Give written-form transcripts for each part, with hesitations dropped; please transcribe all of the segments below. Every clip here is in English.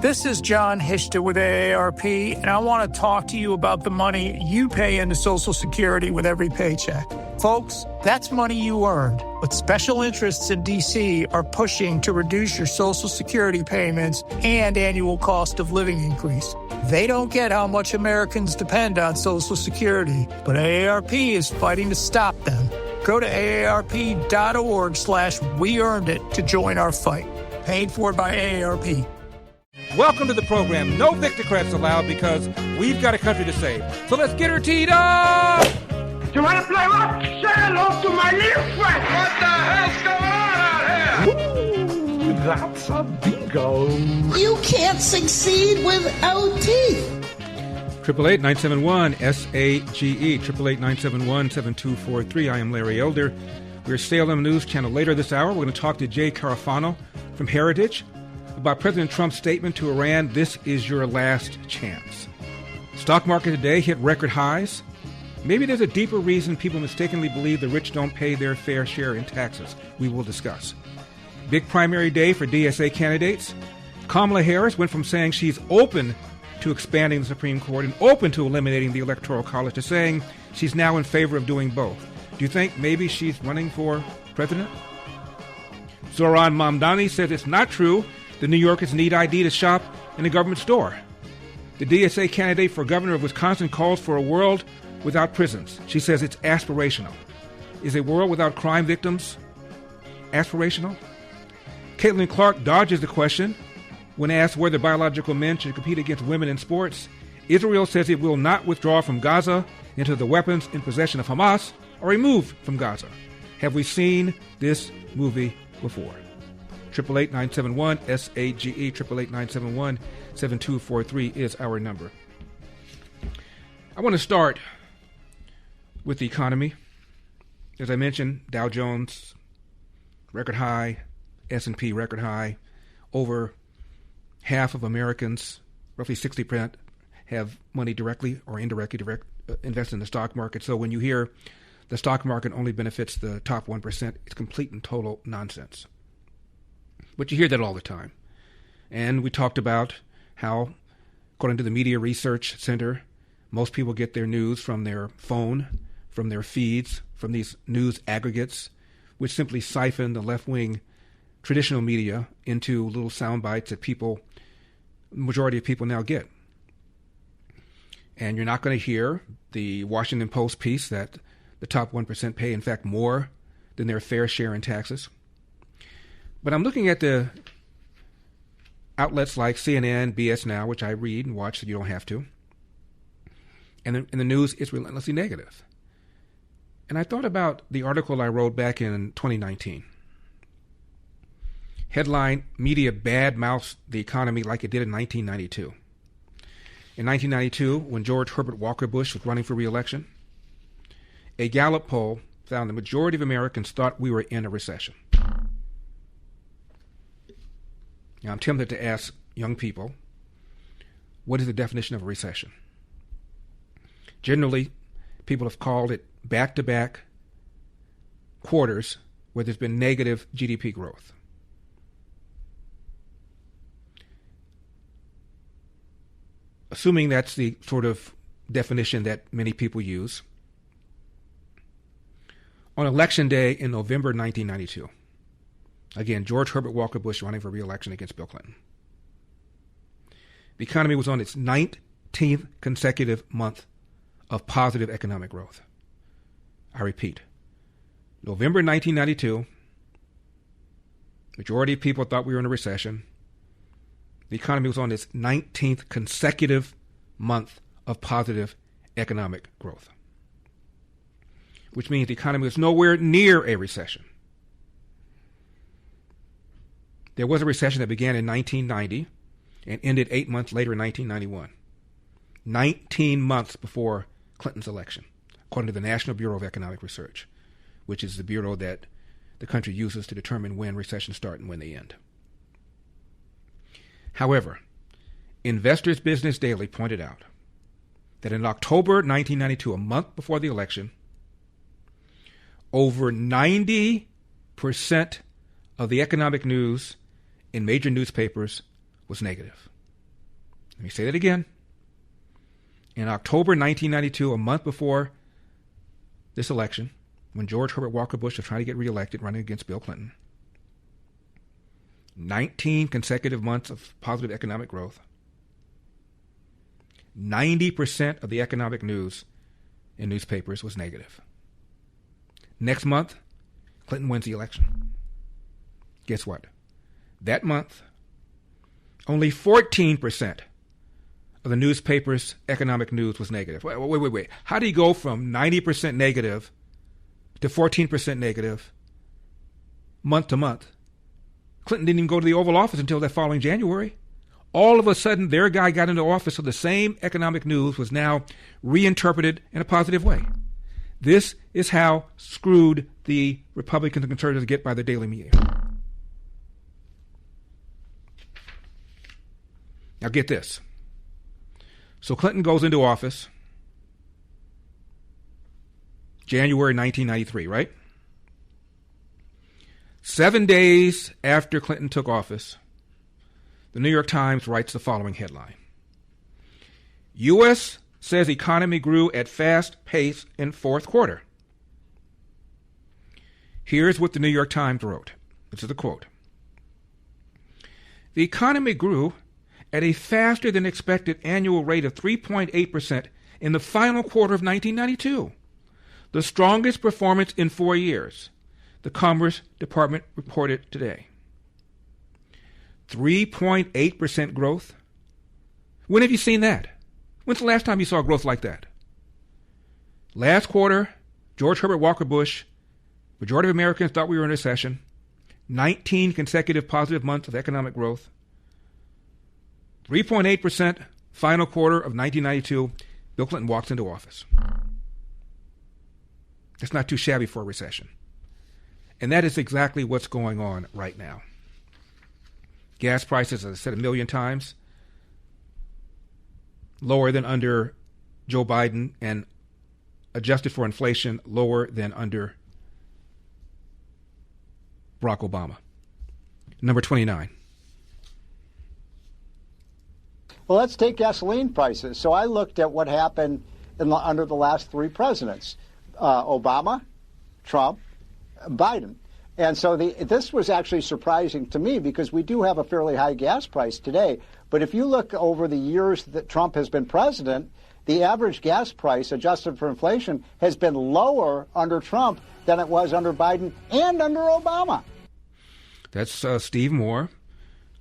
This is John Hishta with AARP, and I want to talk to you about the money you pay into Social Security with every paycheck. Folks, that's money you earned, but special interests in D.C. are pushing to reduce your Social Security payments and annual cost of living increase. They don't get how much Americans depend on Social Security, but AARP is fighting to stop them. Go to aarp.org/weearnedit to join our fight. Paid for by AARP. Welcome to the program. No Victocrats allowed because we've got a country to save. So let's get her teed up! You want to play what? Say hello to my little friend! What the hell's going on out here? Ooh, that's a bingo. You can't succeed without teeth. 888-971-SAGE, 888-971-7243. I am Larry Elder. We're Salem News Channel. Later this hour, we're going to talk to Jay Carafano from Heritage about President Trump's statement to Iran, "This is your last chance." Stock market today hit record highs. Maybe there's a deeper reason people mistakenly believe the rich don't pay their fair share in taxes. We will discuss. Big primary day for DSA candidates. Kamala Harris went from saying she's open to expanding the Supreme Court and open to eliminating the Electoral College to saying she's now in favor of doing both. Do you think maybe she's running for president? Zoran Mamdani says it's not true the New Yorkers need ID to shop in a government store. The DSA candidate for governor of Wisconsin calls for a world without prisons. She says it's aspirational. Is a world without crime victims aspirational? Caitlin Clark dodges the question when asked whether biological men should compete against women in sports. Israel says it will not withdraw from Gaza until the weapons in possession of Hamas are removed from Gaza. Have we seen this movie before? 888-971-SAGE, 888-971-7243 is our number. I want to start with the economy. As I mentioned, Dow Jones, record high, S&P record high. Over half of Americans, roughly 60%, have money directly or indirectly invested in the stock market. So when you hear the stock market only benefits the top 1%, it's complete and total nonsense. But you hear that all the time. And we talked about how, according to the Media Research Center, most people get their news from their phone, from their feeds, from these news aggregates, which simply siphon the left-wing traditional media into little sound bites that the majority of people now get. And you're not going to hear the Washington Post piece that the top 1% pay, in fact, more than their fair share in taxes. But I'm looking at the outlets like CNN, BS Now, which I read and watch so you don't have to. And the news is relentlessly negative. And I thought about the article I wrote back in 2019. Headline, Media Badmouths the Economy Like It Did in 1992. In 1992, when George Herbert Walker Bush was running for re-election, a Gallup poll found the majority of Americans thought we were in a recession. Now, I'm tempted to ask young people, what is the definition of a recession? Generally, people have called it back-to-back quarters where there's been negative GDP growth. Assuming that's the sort of definition that many people use, on Election Day in November 1992, again, George Herbert Walker Bush running for re-election against Bill Clinton, the economy was on its 19th consecutive month of positive economic growth. I repeat, November 1992, majority of people thought we were in a recession. The economy was on its 19th consecutive month of positive economic growth, which means the economy was nowhere near a recession. There was a recession that began in 1990 and ended 8 months later in 1991, 19 months before Clinton's election, according to the National Bureau of Economic Research, which is the bureau that the country uses to determine when recessions start and when they end. However, Investors Business Daily pointed out that in October 1992, a month before the election, over 90% of the economic news in major newspapers was negative. Let me say that again. In October 1992, a month before this election, when George Herbert Walker Bush was trying to get reelected, running against Bill Clinton, 19 consecutive months of positive economic growth. 90% of the economic news in newspapers was negative. Next month, Clinton wins the election. Guess what? That month, only 14% of the newspaper's economic news was negative. Wait. How do you go from 90% negative to 14% negative month to month? Clinton didn't even go to the Oval Office until that following January. All of a sudden, their guy got into office, so the same economic news was now reinterpreted in a positive way. This is how screwed the Republicans and conservatives get by the daily media. Now get this. So Clinton goes into office January 1993, right? 7 days after Clinton took office, the New York Times writes the following headline. U.S. says economy grew at fast pace in fourth quarter. Here's what the New York Times wrote. This is a quote. The economy grew at a faster than expected annual rate of 3.8% in the final quarter of 1992, the strongest performance in 4 years, the Commerce Department reported today. 3.8% growth? When have you seen that? When's the last time you saw growth like that? Last quarter, George Herbert Walker Bush, majority of Americans thought we were in a recession, 19 consecutive positive months of economic growth, 3.8% final quarter of 1992, Bill Clinton walks into office. It's not too shabby for a recession. And that is exactly what's going on right now. Gas prices, as I said a million times, lower than under Joe Biden, and adjusted for inflation, lower than under Barack Obama. Number 29. Well, let's take gasoline prices. So I looked at what happened under the last three presidents, Obama, Trump, Biden. And so this was actually surprising to me because we do have a fairly high gas price today. But if you look over the years that Trump has been president, the average gas price adjusted for inflation has been lower under Trump than it was under Biden and under Obama. That's Steve Moore,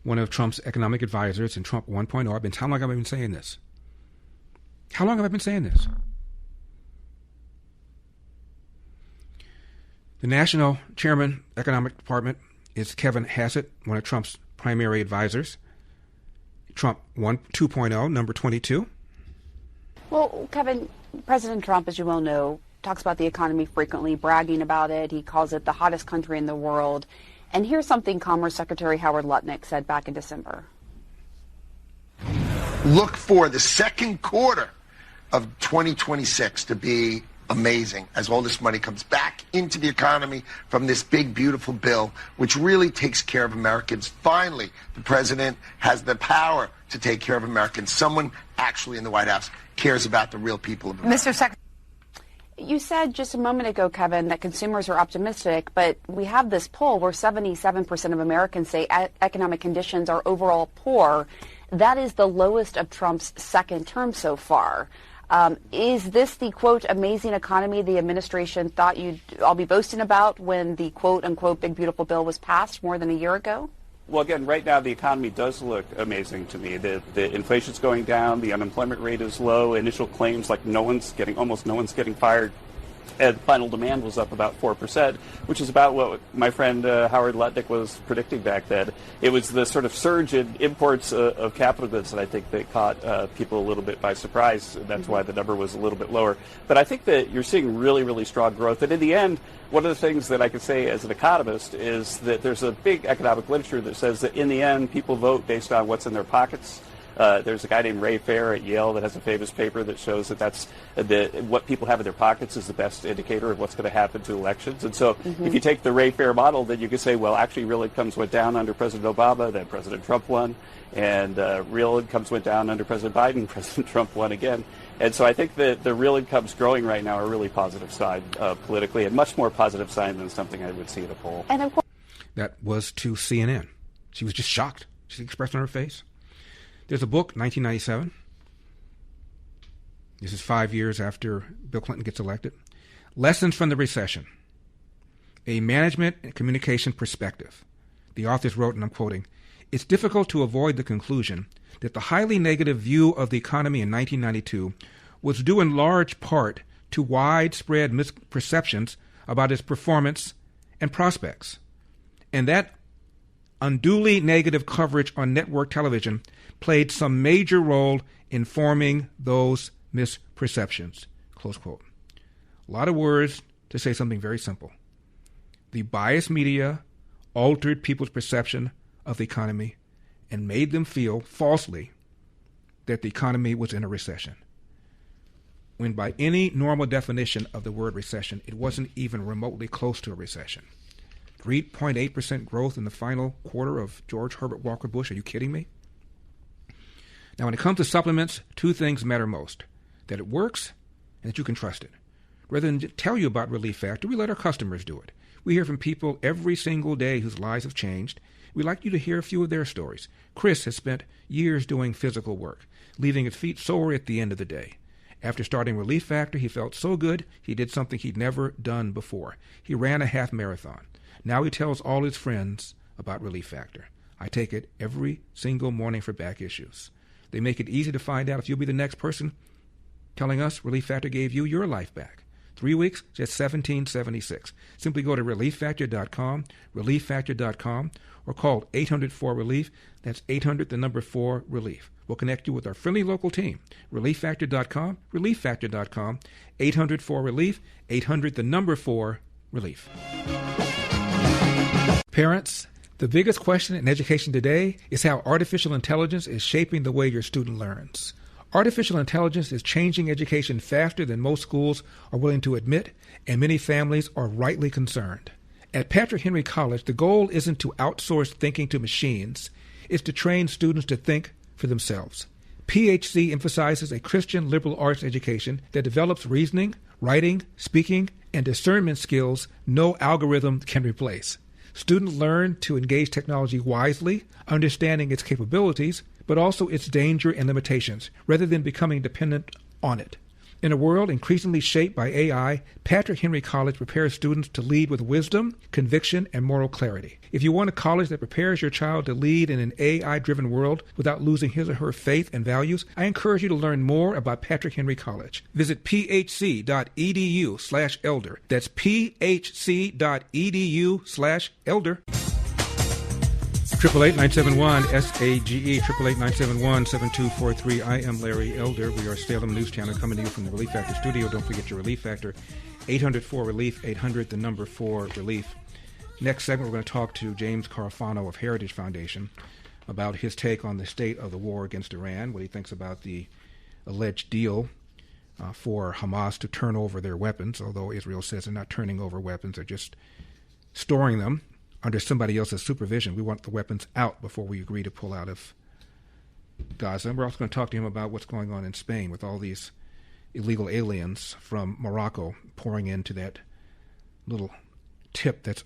one of Trump's economic advisors in Trump 1.0. How long have I been saying this? How long have I been saying this? The national chairman, economic department, is Kevin Hassett, one of Trump's primary advisors. Trump 2.0, number 22. Well, Kevin, President Trump, as you well know, talks about the economy frequently, bragging about it. He calls it the hottest country in the world. And here's something Commerce Secretary Howard Lutnick said back in December. Look for the second quarter of 2026 to be amazing as all this money comes back into the economy from this big, beautiful bill, which really takes care of Americans. Finally, the president has the power to take care of Americans. Someone actually in the White House cares about the real people of America. Mr. Secretary, you said just a moment ago, Kevin, that consumers are optimistic, but we have this poll where 77% of Americans say economic conditions are overall poor. That is the lowest of Trump's second term so far. Is this the, quote, amazing economy the administration thought you'd all be boasting about when the, quote, unquote, big, beautiful bill was passed more than a year ago? Well, again, right now the economy does look amazing to me. The inflation's going down, the unemployment rate is low, initial claims like almost no one's getting fired. And final demand was up about 4%, which is about what my friend Howard Lutnick was predicting back then. It was the sort of surge in imports of capital goods that I think that caught people a little bit by surprise. That's why the number was a little bit lower. But I think that you're seeing really, really strong growth. And in the end, one of the things that I can say as an economist is that there's a big economic literature that says that in the end, people vote based on what's in their pockets. There's a guy named Ray Fair at Yale that has a famous paper that shows that what people have in their pockets is the best indicator of what's going to happen to elections. And so if you take the Ray Fair model, then you can say, well, actually real incomes went down under President Obama, then President Trump won, and real incomes went down under President Biden, President Trump won again. And so I think that the real incomes growing right now are a really positive sign politically, and much more positive sign than something I would see in a poll. And of course, that was to CNN. She was just shocked. She expressed on her face. There's a book, 1997. This is 5 years after Bill Clinton gets elected. Lessons from the Recession. A Management and Communication Perspective. The authors wrote, and I'm quoting, "It's difficult to avoid the conclusion that the highly negative view of the economy in 1992 was due in large part to widespread misperceptions about its performance and prospects, and that unduly negative coverage on network television played some major role in forming those misperceptions." Close quote. A lot of words to say something very simple. The biased media altered people's perception of the economy and made them feel falsely that the economy was in a recession, when by any normal definition of the word recession, it wasn't even remotely close to a recession. 3.8% growth in the final quarter of George Herbert Walker Bush. Are you kidding me? Now, when it comes to supplements, two things matter most: that it works and that you can trust it. Rather than tell you about Relief Factor, we let our customers do it. We hear from people every single day whose lives have changed. We'd like you to hear a few of their stories. Chris has spent years doing physical work, leaving his feet sore at the end of the day. After starting Relief Factor, he felt so good, he did something he'd never done before. He ran a half marathon. Now he tells all his friends about Relief Factor. I take it every single morning for back issues. They make it easy to find out if you'll be the next person telling us Relief Factor gave you your life back. 3 weeks, just $17.76. Simply go to relieffactor.com, relieffactor.com, or call 800-4-RELIEF. That's 800-4-RELIEF. We'll connect you with our friendly local team. Relieffactor.com, relieffactor.com, 800-4-RELIEF, 800-4-RELIEF. Parents, the biggest question in education today is how artificial intelligence is shaping the way your student learns. Artificial intelligence is changing education faster than most schools are willing to admit, and many families are rightly concerned. At Patrick Henry College, the goal isn't to outsource thinking to machines. It's to train students to think for themselves. PHC emphasizes a Christian liberal arts education that develops reasoning, writing, speaking, and discernment skills no algorithm can replace. Students learn to engage technology wisely, understanding its capabilities, but also its danger and limitations, rather than becoming dependent on it. In a world increasingly shaped by AI, Patrick Henry College prepares students to lead with wisdom, conviction, and moral clarity. If you want a college that prepares your child to lead in an AI-driven world without losing his or her faith and values, I encourage you to learn more about Patrick Henry College. Visit phc.edu/elder. That's phc.edu/elder. 888-971-SAGE, 888-971-7243. I am Larry Elder. We are Salem News Channel coming to you from the Relief Factor studio. Don't forget your Relief Factor, 800-4-RELIEF, 800-4-RELIEF. Next segment, we're going to talk to James Carafano of Heritage Foundation about his take on the state of the war against Iran, what he thinks about the alleged deal for Hamas to turn over their weapons, although Israel says they're not turning over weapons, they're just storing them under somebody else's supervision. We want the weapons out before we agree to pull out of Gaza. And we're also going to talk to him about what's going on in Spain with all these illegal aliens from Morocco pouring into that little tip that's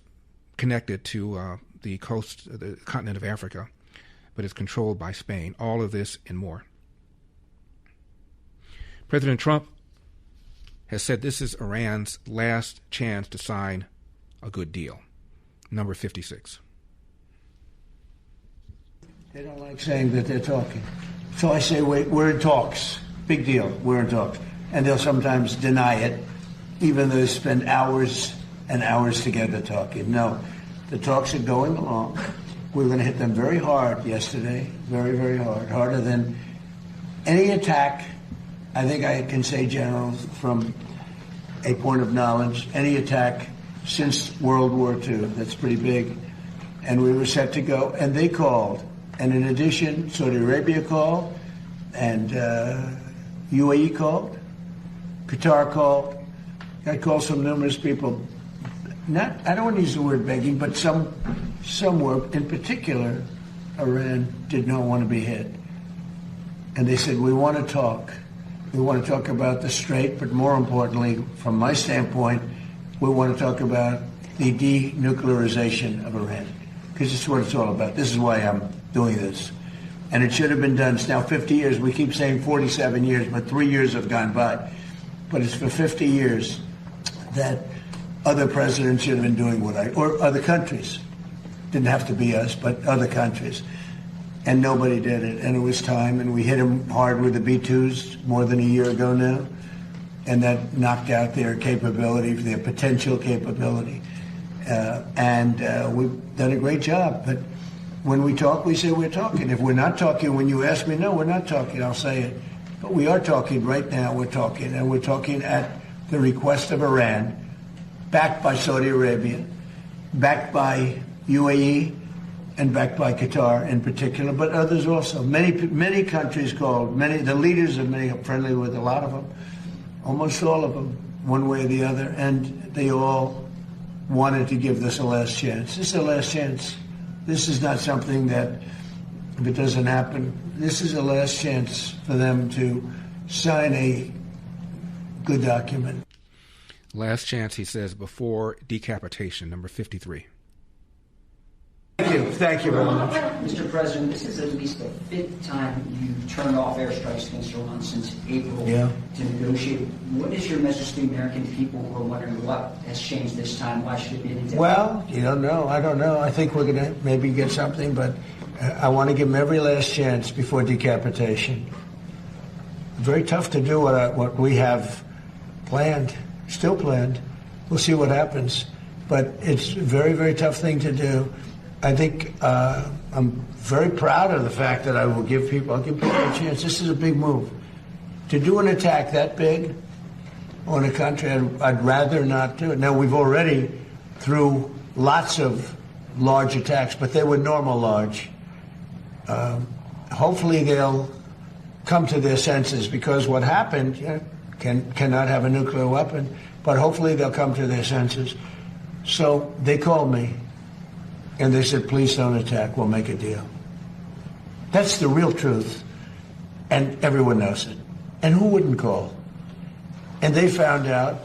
connected to the continent of Africa, but is controlled by Spain. All of this and more. President Trump has said this is Iran's last chance to sign a good deal. Number 56. They don't like saying that they're talking. So I say, wait, we're in talks. Big deal, we're in talks. And they'll sometimes deny it, even though they spend hours and hours together talking. No, the talks are going along. We were going to hit them very hard yesterday, very, very hard, harder than any attack. I think I can say, General, from a point of knowledge, any attack since World War II. That's pretty big. And we were set to go, and they called. And in addition, Saudi Arabia called, And UAE called, Qatar called, I called some numerous people. I don't want to use the word begging, but some were, in particular, Iran did not want to be hit. And they said, we want to talk. We want to talk about the Strait, but more importantly, from my standpoint, we want to talk about the denuclearization of Iran, because it's what it's all about. This is why I'm doing this. And it should have been done. It's now 50 years. We keep saying 47 years, but 3 years have gone by. But it's for 50 years that other presidents should have been doing or other countries. Didn't have to be us, but other countries. And nobody did it. And it was time, and we hit them hard with the B-2s more than a year ago now. And that knocked out their capability, their potential capability. And we've done a great job. But when we talk, we say we're talking. If we're not talking, when you ask me, no, we're not talking, I'll say it. But we are talking right now. We're talking. And we're talking at the request of Iran, backed by Saudi Arabia, backed by UAE, and backed by Qatar in particular, but others also. Many countries called. The leaders of many are friendly with a lot of them, almost all of them, one way or the other, and they all wanted to give this a last chance. This is a last chance. This is not something that, if it doesn't happen, this is a last chance for them to sign a good document. Last chance, he says, before decapitation, number 53. Thank you very much. Mr. President, this is at least the fifth time you've turned off airstrikes against Iran since April to negotiate. What is your message to the American people who are wondering what has changed this time? Why should it be any different? Well, you don't know. I don't know. I think we're going to maybe get something, but I want to give them every last chance before decapitation. Very tough to do what we have planned, still planned. We'll see what happens. But it's a very, very tough thing to do. I think I'm very proud of the fact that I'll give people a chance. This is a big move. To do an attack that big on a country, I'd rather not do it. Now, we've already, through lots of large attacks, but they were normal large. Hopefully they'll come to their senses, because what happened cannot have a nuclear weapon, but hopefully they'll come to their senses. So they called me. And they said, please don't attack, we'll make a deal. That's the real truth. And everyone knows it. And who wouldn't call? And they found out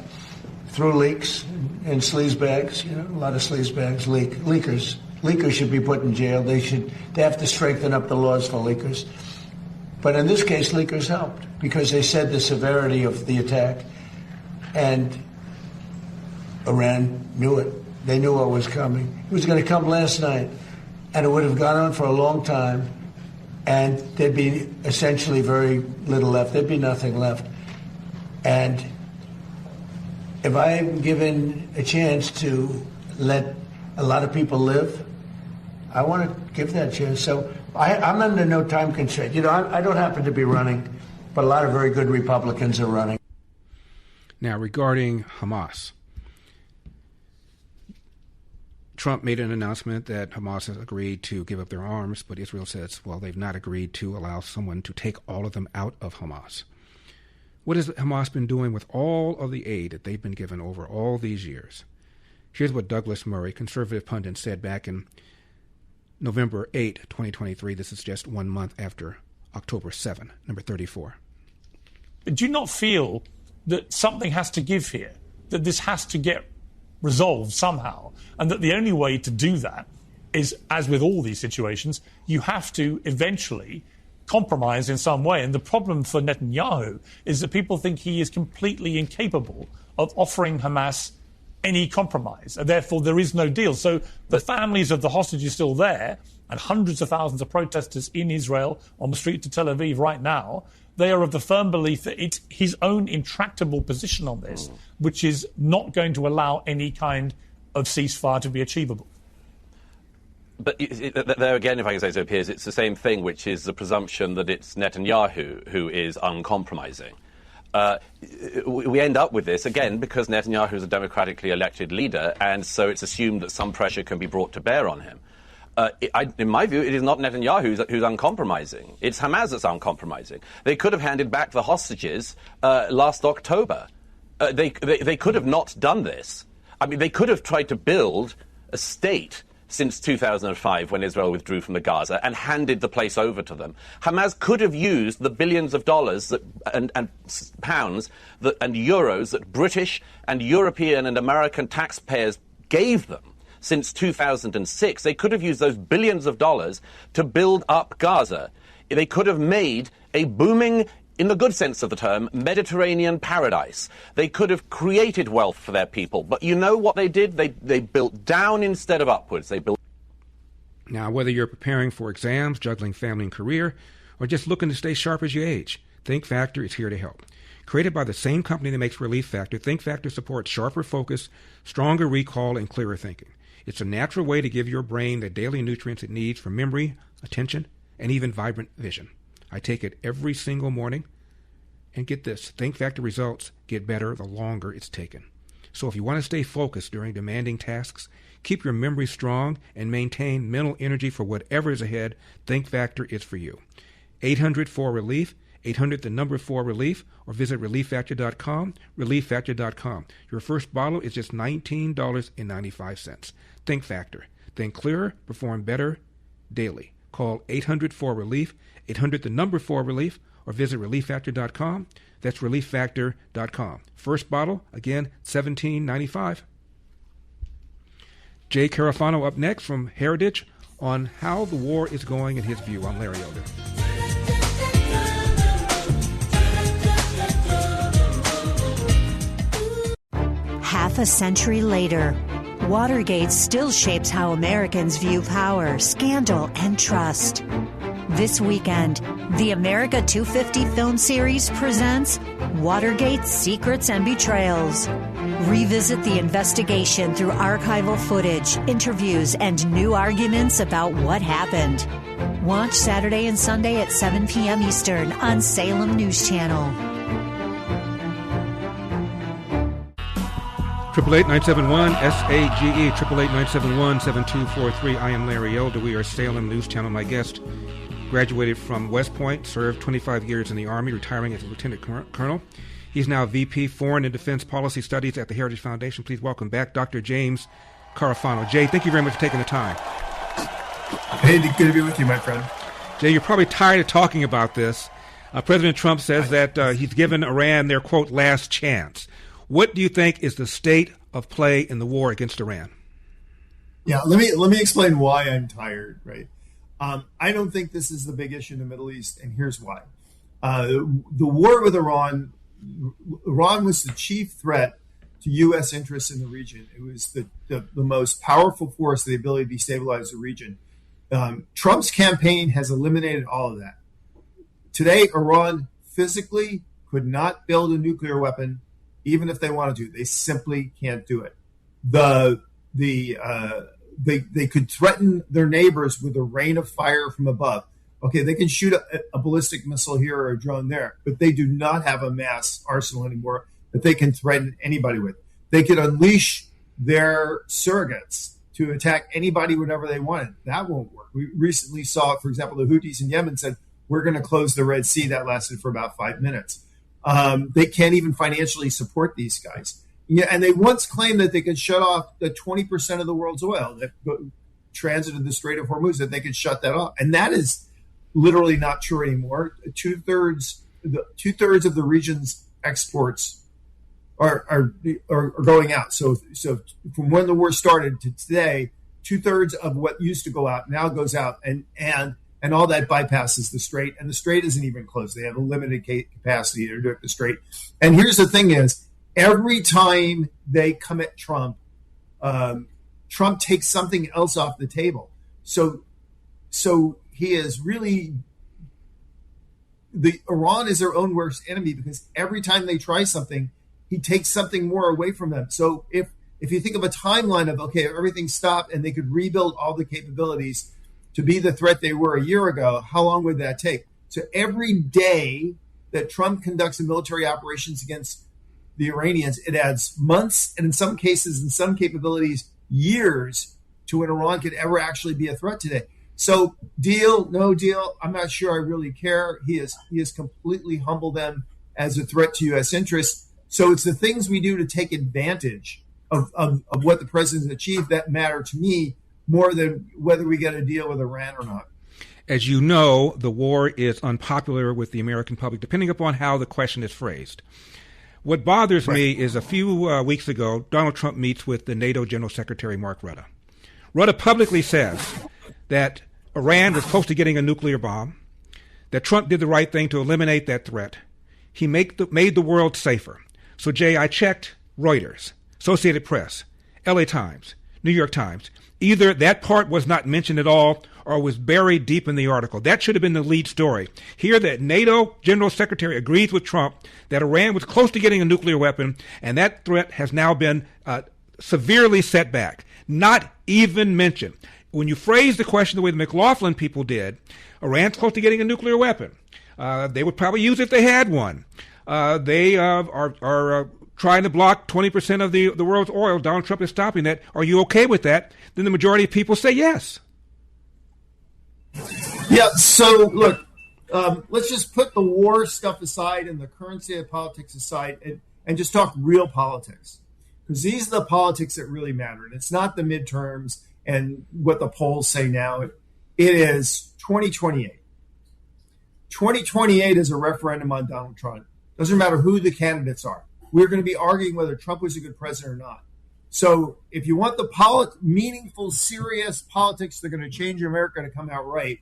through leaks and sleazebags, a lot of sleazebags, leakers. Leakers should be put in jail. They have to strengthen up the laws for leakers. But in this case, leakers helped, because they said the severity of the attack. And Iran knew it. They knew what was coming. It was going to come last night, and it would have gone on for a long time, and there'd be essentially very little left. There'd be nothing left. And if I'm given a chance to let a lot of people live, I want to give that chance. So I'm under no time constraint. I don't happen to be running, but a lot of very good Republicans are running. Now, regarding Hamas, Trump made an announcement that Hamas has agreed to give up their arms, but Israel says, well, they've not agreed to allow someone to take all of them out of Hamas. What has Hamas been doing with all of the aid that they've been given over all these years? Here's what Douglas Murray, conservative pundit, said back in November 8, 2023. This is just 1 month after October 7, number 34. Do you not feel that something has to give here, that this has to get resolved somehow, and that the only way to do that is, as with all these situations, you have to eventually compromise in some way? And the problem for Netanyahu is that people think he is completely incapable of offering Hamas any compromise, and therefore there is no deal. So the families of the hostages are still there, and hundreds of thousands of protesters in Israel on the street to Tel Aviv right now, they are of the firm belief that it's his own intractable position on this, which is not going to allow any kind of ceasefire to be achievable. But there again, if I can say so, Piers, it's the same thing, which is the presumption that it's Netanyahu who is uncompromising. We end up with this, again, because Netanyahu is a democratically elected leader, and so it's assumed that some pressure can be brought to bear on him. In my view, it is not Netanyahu who's uncompromising. It's Hamas that's uncompromising. They could have handed back the hostages last October. They could have not done this. I mean, they could have tried to build a state since 2005 when Israel withdrew from the Gaza and handed the place over to them. Hamas could have used the billions of dollars and pounds and euros that British and European and American taxpayers gave them since 2006. They could have used those billions of dollars to build up Gaza. They could have made a booming, in the good sense of the term, Mediterranean paradise. They could have created wealth for their people. But you know what they did? They built down instead of upwards. They built. Now, whether you're preparing for exams, juggling family and career, or just looking to stay sharp as you age, Think Factor is here to help. Created by the same company that makes Relief Factor, Think Factor supports sharper focus, stronger recall, and clearer thinking. It's a natural way to give your brain the daily nutrients it needs for memory, attention, and even vibrant vision. I take it every single morning, and get this, Think Factor results get better the longer it's taken. So if you want to stay focused during demanding tasks, keep your memory strong, and maintain mental energy for whatever is ahead, Think Factor is for you. 800-4-RELIEF, 800-4-RELIEF, or visit ReliefFactor.com, ReliefFactor.com. Your first bottle is just $19.95. Think Factor. Think clearer, perform better daily. Call 800-4-RELIEF, 800-4-RELIEF, or visit ReliefFactor.com. That's ReliefFactor.com. First bottle, again, $17.95. Jay Carafano up next from Heritage on how the war is going in his view. I'm Larry Elder. Half a century later, Watergate still shapes how Americans view power, scandal, and trust. This weekend, the America 250 film series presents Watergate Secrets and Betrayals. Revisit the investigation through archival footage, interviews, and new arguments about what happened. Watch Saturday and Sunday at 7 p.m. Eastern on Salem News Channel. 888-971-SAGE, 888-971-7243. I am Larry Elder. We are Salem News Channel. My guest graduated from West Point, served 25 years in the Army, retiring as a lieutenant colonel. He's now VP Foreign and Defense Policy Studies at the Heritage Foundation. Please welcome back Dr. James Carafano. Jay, thank you very much for taking the time. Hey, good to be with you, my friend. Jay, you're probably tired of talking about this. President Trump says that he's given Iran their, quote, last chance. What do you think is the state of play in the war against Iran? Yeah, let me explain why I'm tired, right? I don't think this is the big issue in the Middle East, and here's why. The war with Iran was the chief threat to U.S. interests in the region. It was the most powerful force, the ability to destabilize the region. Trump's campaign has eliminated all of that. Today, Iran physically could not build a nuclear weapon, even if they wanted to. They simply can't do it. They could threaten their neighbors with a rain of fire from above. Okay, they can shoot a ballistic missile here or a drone there, but they do not have a mass arsenal anymore that they can threaten anybody with. They could unleash their surrogates to attack anybody whenever they wanted. That won't work. We recently saw, for example, the Houthis in Yemen said, we're going to close the Red Sea. That lasted for about 5 minutes. They can't even financially support these guys. Yeah, and they once claimed that they could shut off the 20% of the world's oil that transited the Strait of Hormuz, that they could shut that off. And that is literally not true anymore. Two-thirds of the region's exports are going out. So from when the war started to today, 2/3 of what used to go out now goes out, and all that bypasses the Strait, and the Strait isn't even closed. They have a limited capacity to do it the Strait. And here's the thing is, every time they come at Trump, Trump takes something else off the table. So he is really, Iran is their own worst enemy, because every time they try something, he takes something more away from them. So if you think of a timeline of, okay, everything stopped and they could rebuild all the capabilities to be the threat they were a year ago, how long would that take? So every day that Trump conducts a military operations against the Iranians, it adds months, and in some cases, in some capabilities, years to when Iran could ever actually be a threat today. So deal, no deal, I'm not sure I really care. He has completely humbled them as a threat to U.S. interests. So it's the things we do to take advantage of what the president has achieved that matter to me more than whether we get a deal with Iran or not. As you know, the war is unpopular with the American public, depending upon how the question is phrased. What bothers me is a few weeks ago, Donald Trump meets with the NATO General Secretary, Mark Rutte. Rutte publicly says that Iran was close to getting a nuclear bomb, that Trump did the right thing to eliminate that threat. He made the world safer. So, Jay, I checked Reuters, Associated Press, LA Times, New York Times. Either that part was not mentioned at all or was buried deep in the article. That should have been the lead story. Here, that NATO General Secretary agrees with Trump that Iran was close to getting a nuclear weapon, and that threat has now been severely set back. Not even mentioned. When you phrase the question the way the McLaughlin people did, Iran's close to getting a nuclear weapon. They would probably use it if they had one. They are trying to block 20% of the world's oil. Donald Trump is stopping that. Are you okay with that? Then the majority of people say yes. Yeah, so look, let's just put the war stuff aside and the currency of politics aside and just talk real politics. Because these are the politics that really matter. And it's not the midterms and what the polls say now. It is 2028. 2028 is a referendum on Donald Trump. Doesn't matter who the candidates are. We're going to be arguing whether Trump was a good president or not. So if you want the meaningful, serious politics that are going to change America to come out right,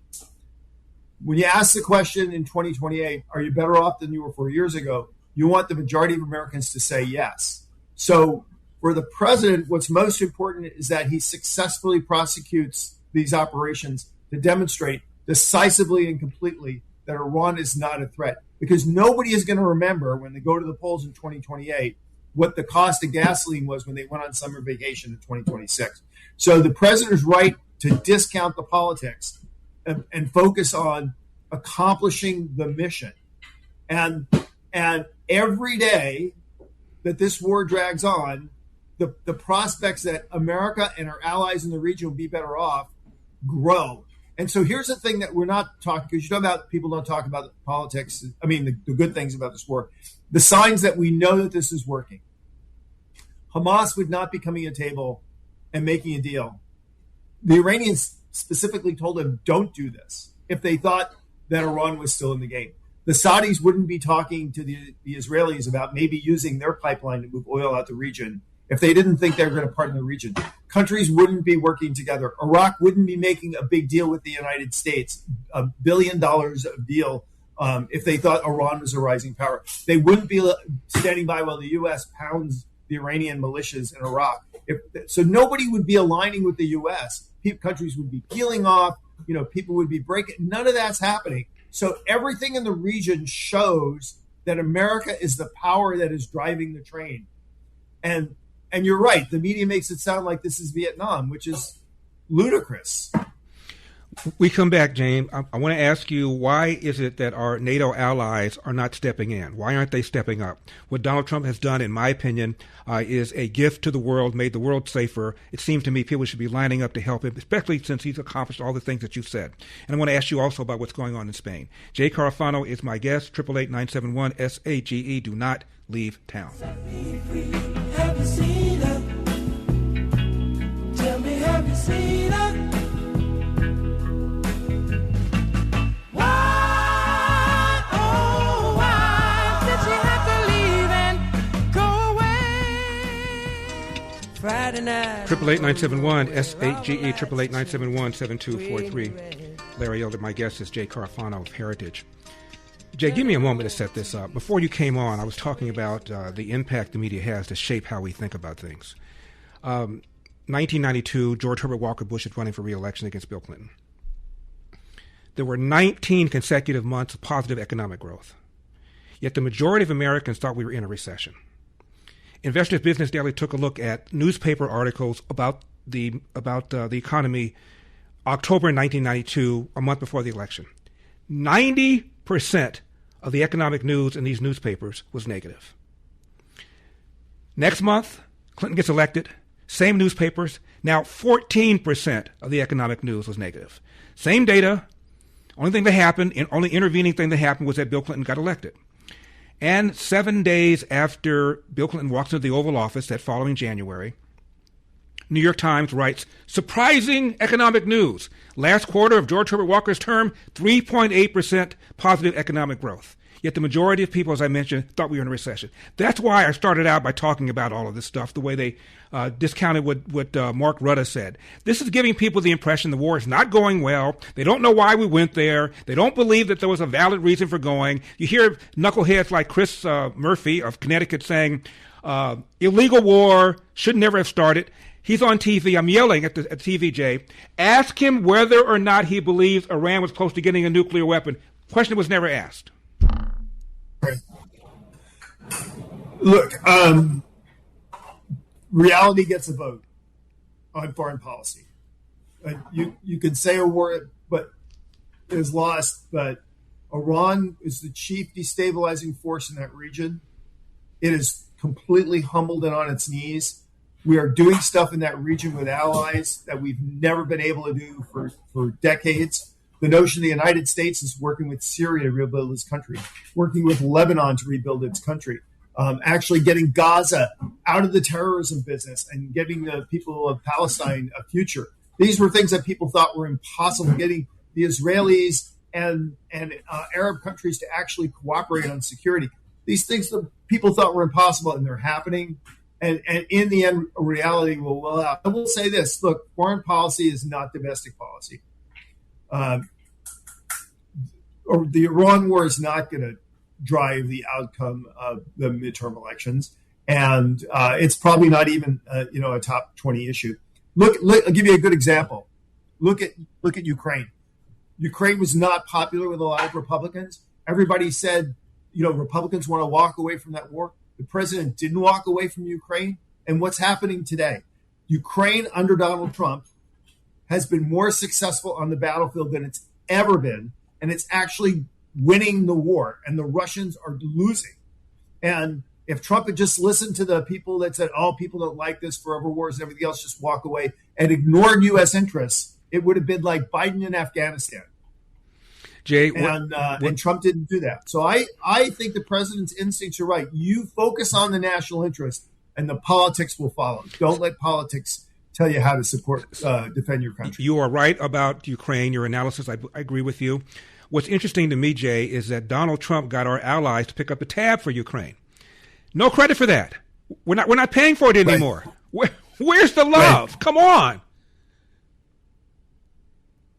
when you ask the question in 2028, are you better off than you were 4 years ago? You want the majority of Americans to say yes. So for the president, what's most important is that he successfully prosecutes these operations to demonstrate decisively and completely that Iran is not a threat. Because nobody is going to remember when they go to the polls in 2028 what the cost of gasoline was when they went on summer vacation in 2026. So the president is right to discount the politics and focus on accomplishing the mission. And every day that this war drags on, the prospects that America and our allies in the region will be better off grow. And so here's the thing that we're not talking, because you talk about people don't talk about politics. I mean, the good things about this war, the signs that we know that this is working. Hamas would not be coming to a table and making a deal. The Iranians specifically told them, don't do this, if they thought that Iran was still in the game. The Saudis wouldn't be talking to the Israelis about maybe using their pipeline to move oil out the region if they didn't think they were going to partner the region. Countries wouldn't be working together. Iraq wouldn't be making a big deal with the United States, $1 billion of deal, if they thought Iran was a rising power. They wouldn't be standing by while the U.S. pounds the Iranian militias in Iraq. So nobody would be aligning with the U.S. Countries would be peeling off. People would be breaking. None of that's happening. So everything in the region shows that America is the power that is driving the train. And you're right. The media makes it sound like this is Vietnam, which is ludicrous. We come back, James. I want to ask you, why is it that our NATO allies are not stepping in? Why aren't they stepping up? What Donald Trump has done, in my opinion, is a gift to the world, made the world safer. It seems to me people should be lining up to help him, especially since he's accomplished all the things that you've said. And I want to ask you also about what's going on in Spain. Jay Carafano is my guest, 888-971-SAGE. Do not leave town. Have you seen her? Tell me, have you seen her? Why, oh, why did she have to leave and go away? Friday night. 888-971-SAGE, 888-971-7243. Larry Elder, my guest, is Jay Carafano of Heritage. Jay, give me a moment to set this up. Before you came on, I was talking about the impact the media has to shape how we think about things. 1992, George Herbert Walker Bush is running for re-election against Bill Clinton. There were 19 consecutive months of positive economic growth. Yet the majority of Americans thought we were in a recession. Investors Business Daily took a look at newspaper articles about the economy October 1992, a month before the election. 90% of the economic news in these newspapers was negative. Next month, Clinton gets elected. Same newspapers. Now 14% of the economic news was negative. Same data. Only thing that happened, only intervening thing that happened was that Bill Clinton got elected. And 7 days after Bill Clinton walks into the Oval Office that following January, New York Times writes, surprising economic news. Last quarter of George Herbert Walker's term, 3.8% positive economic growth. Yet the majority of people, as I mentioned, thought we were in a recession. That's why I started out by talking about all of this stuff, the way they discounted what Mark Rutte said. This is giving people the impression the war is not going well. They don't know why we went there. They don't believe that there was a valid reason for going. You hear knuckleheads like Chris Murphy of Connecticut saying, illegal war should never have started. He's on TV. I'm yelling at TV, Jay. Ask him whether or not he believes Iran was close to getting a nuclear weapon. Question was never asked. Look, reality gets a vote on foreign policy. You can say a war, but is lost. But Iran is the chief destabilizing force in that region. It is completely humbled and on its knees. We are doing stuff in that region with allies that we've never been able to do for decades. The notion the United States is working with Syria to rebuild its country, working with Lebanon to rebuild its country, actually getting Gaza out of the terrorism business and giving the people of Palestine a future. These were things that people thought were impossible, getting the Israelis and Arab countries to actually cooperate on security. These things that people thought were impossible, and they're happening. And in the end, reality will well out. I will say this. Look, foreign policy is not domestic policy. Or the Iran war is not going to drive the outcome of the midterm elections, and it's probably not even a top 20 issue. Look, I'll give you a good example. Look at Ukraine. Ukraine was not popular with a lot of Republicans. Everybody said, Republicans want to walk away from that war. The president didn't walk away from Ukraine, and what's happening today? Ukraine under Donald Trump has been more successful on the battlefield than it's ever been, and it's actually winning the war, and the Russians are losing. And if Trump had just listened to the people that said, people don't like this, forever wars and everything else, just walk away, and ignored U.S. interests, it would have been like Biden in Afghanistan. Jay, and Trump didn't do that. So I think the president's instincts are right. You focus on the national interest, and the politics will follow. Don't let politics tell you how to defend your country. You are right about Ukraine. Your analysis, I agree with you. What's interesting to me, Jay, is that Donald Trump got our allies to pick up the tab for Ukraine. No credit for that. We're not paying for it anymore. Right. Where's the love? Right. Come on.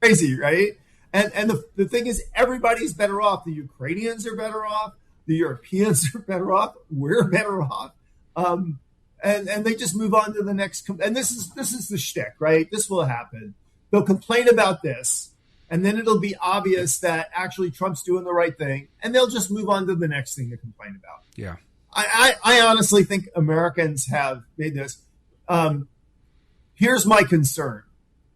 Crazy, right? And the thing is, everybody's better off. The Ukrainians are better off. The Europeans are better off. We're better off. And they just move on to the next. And this is the shtick, right? This will happen. They'll complain about this, and then it'll be obvious that actually Trump's doing the right thing, and they'll just move on to the next thing to complain about. Yeah. I honestly think Americans have made this. Here's my concern,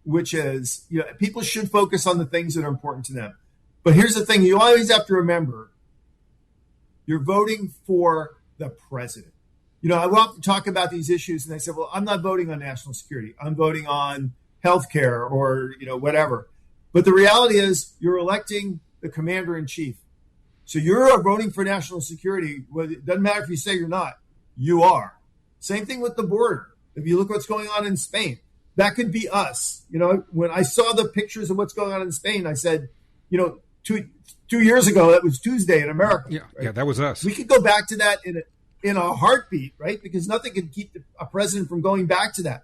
which is, people should focus on the things that are important to them. But here's the thing. You always have to remember, you're voting for the president. I will often talk about these issues, and they say, well, I'm not voting on national security. I'm voting on healthcare or, whatever. But the reality is you're electing the commander-in-chief. So you're voting for national security. Well, it doesn't matter if you say you're not. You are. Same thing with the border. If you look what's going on in Spain, that could be us. When I saw the pictures of what's going on in Spain, I said, 2 years ago, that was Tuesday in America. Yeah, right? Yeah, that was us. We could go back to that in a heartbeat, right? Because nothing can keep a president from going back to that.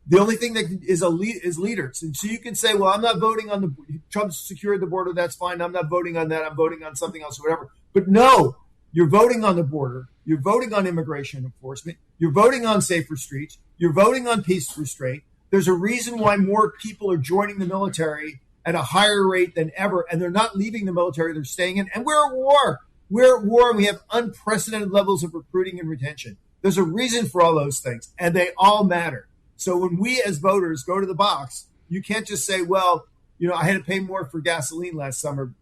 The only thing that is leaders. And so you can say, well, I'm not voting on Trump secured the border. That's fine. I'm not voting on that. I'm voting on something else or whatever. But no, you're voting on the border. You're voting on immigration enforcement. You're voting on safer streets. You're voting on peace restraint. There's a reason why more people are joining the military at a higher rate than ever. And they're not leaving the military. They're staying in. And we're at war. We're at war, and we have unprecedented levels of recruiting and retention. There's a reason for all those things, and they all matter. So when we as voters go to the box, you can't just say, well, I had to pay more for gasoline last summer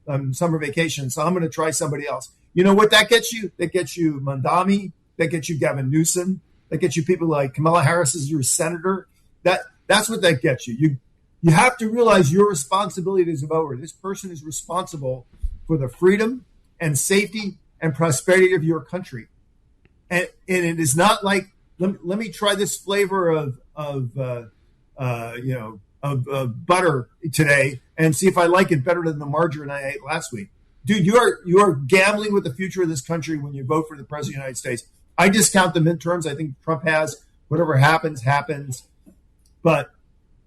vacation, so I'm going to try somebody else. You know what that gets you? That gets you Mandami. That gets you Gavin Newsom. That gets you people like Kamala Harris as your senator. That's what that gets you. You have to realize your responsibility as a voter. This person is responsible for the freedom and safety and prosperity of your country. And it is not like, let me try this flavor of butter today and see if I like it better than the margarine I ate last week. Dude, you are gambling with the future of this country when you vote for the president of the United States. I discount the midterms. I think Trump has whatever happens. But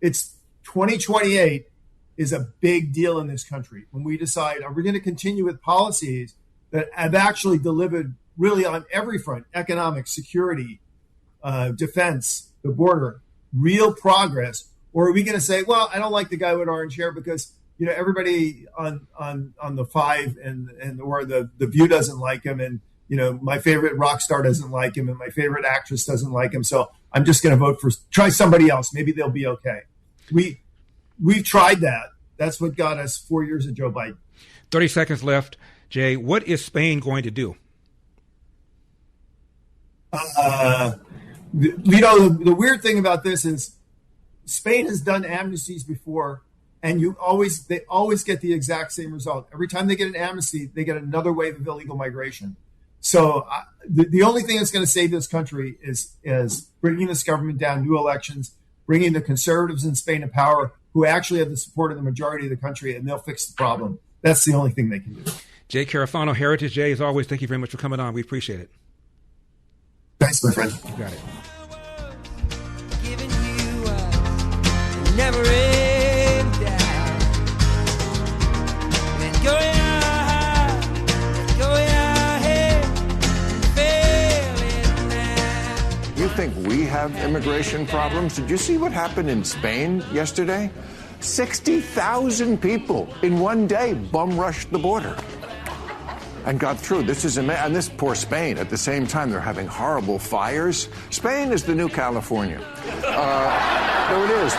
it's 2028 is a big deal in this country when we decide, are we going to continue with policies that have actually delivered really on every front, economic, security, defense, the border, real progress? Or are we going to say, well, I don't like the guy with orange hair because, everybody on the five and or the View doesn't like him, and my favorite rock star doesn't like him, and my favorite actress doesn't like him, so I'm just going to try somebody else. Maybe they'll be okay. We've tried that. That's what got us 4 years of Joe Biden. 30 seconds left. Jay, what is Spain going to do? The weird thing about this is Spain has done amnesties before, and they always get the exact same result. Every time they get an amnesty, they get another wave of illegal migration. So the only thing that's going to save this country is bringing this government down, new elections, bringing the conservatives in Spain to power who actually have the support of the majority of the country, and they'll fix the problem. That's the only thing they can do. Jay Carafano, Heritage. Jay, as always, thank you very much for coming on. We appreciate it. Thanks, my friend. You got it. You think we have immigration problems? Did you see what happened in Spain yesterday? 60,000 people in one day bum rushed the border and got through. This is amazing. And this poor Spain, at the same time, they're having horrible fires. Spain is the new California. There it is.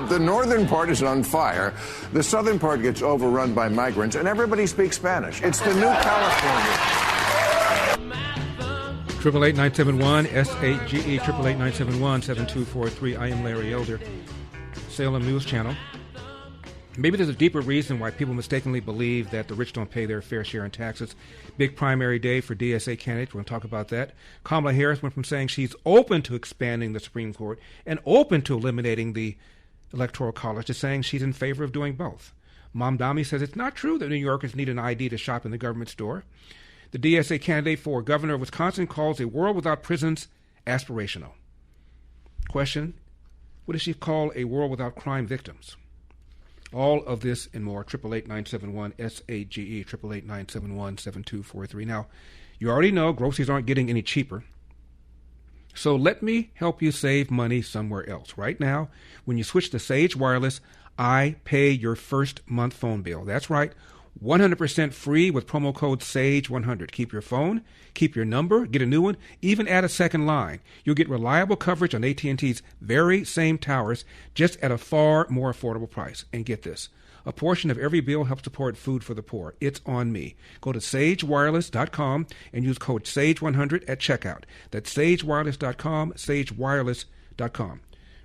The northern part is on fire. The southern part gets overrun by migrants, and everybody speaks Spanish. It's the new California. 888-971-SAGE, 888-971-7243. I am Larry Elder, Salem News Channel. Maybe there's a deeper reason why people mistakenly believe that the rich don't pay their fair share in taxes. Big primary day for DSA candidates. We're going to talk about that. Kamala Harris went from saying she's open to expanding the Supreme Court and open to eliminating the Electoral College to saying she's in favor of doing both. Mamdani says it's not true that New Yorkers need an ID to shop in the government store. The DSA candidate for governor of Wisconsin calls a world without prisons aspirational. Question, what does she call a world without crime victims? All of this and more, 888-971-SAGE, 888-971-7243. Now, you already know groceries aren't getting any cheaper. So let me help you save money somewhere else. Right now, when you switch to Sage Wireless, I pay your first month phone bill. That's right. 100% free with promo code SAGE100. Keep your phone, keep your number, get a new one, even add a second line. You'll get reliable coverage on AT&T's very same towers, just at a far more affordable price. And get this, a portion of every bill helps support food for the poor. It's on me. Go to sagewireless.com and use code SAGE100 at checkout. That's sagewireless.com, sagewireless.com.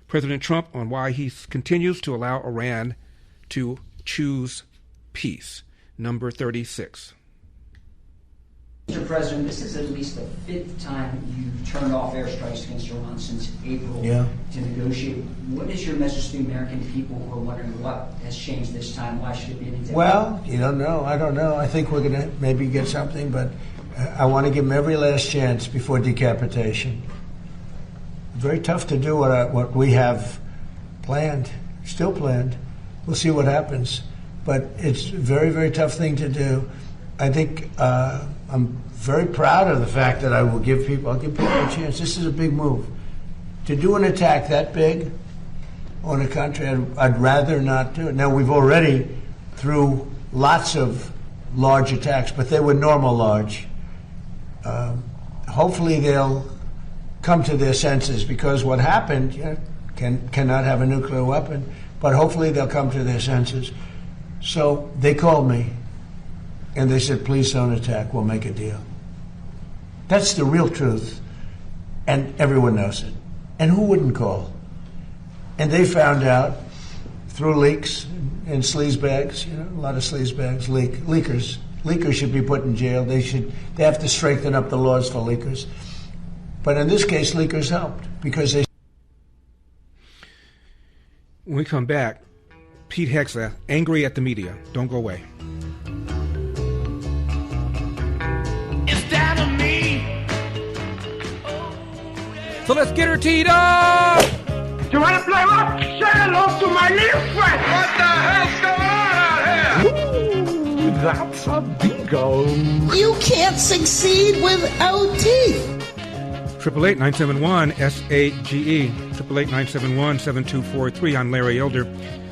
President Trump on why he continues to allow Iran to choose peace. Number 36. Mr. President, this is at least the fifth time you've turned off airstrikes against Iran since April to negotiate. What is your message to the American people who are wondering what has changed this time? Why should it be any different? Well, you don't know. I don't know. I think we're going to maybe get something, but I want to give them every last chance before decapitation. Very tough to do what we have planned, still planned. We'll see what happens. But it's a very, very tough thing to do. I think I'm very proud of the fact that I'll give people a chance. This is a big move. To do an attack that big on a country, I'd rather not do it. Now, we've already, through lots of large attacks, but they were normal large. Hopefully they'll come to their senses, because what happened cannot have a nuclear weapon, but hopefully they'll come to their senses. So they called me, and they said, please don't attack. We'll make a deal. That's the real truth. And everyone knows it. And who wouldn't call? And they found out through leaks and sleazebags, a lot of sleazebags, leakers. Leakers should be put in jail. They have to strengthen up the laws for leakers. But in this case, leakers helped because they... When we come back, Pete Hegseth, angry at the media. Don't go away. Instead of me. So let's get her teed up! You want to play what? Say hello to my little friend. What the hell's going on out here? Ooh, that's a bingo. You can't succeed without teeth. 888-971-SAGE. 888-971-7243. I'm Larry Elder,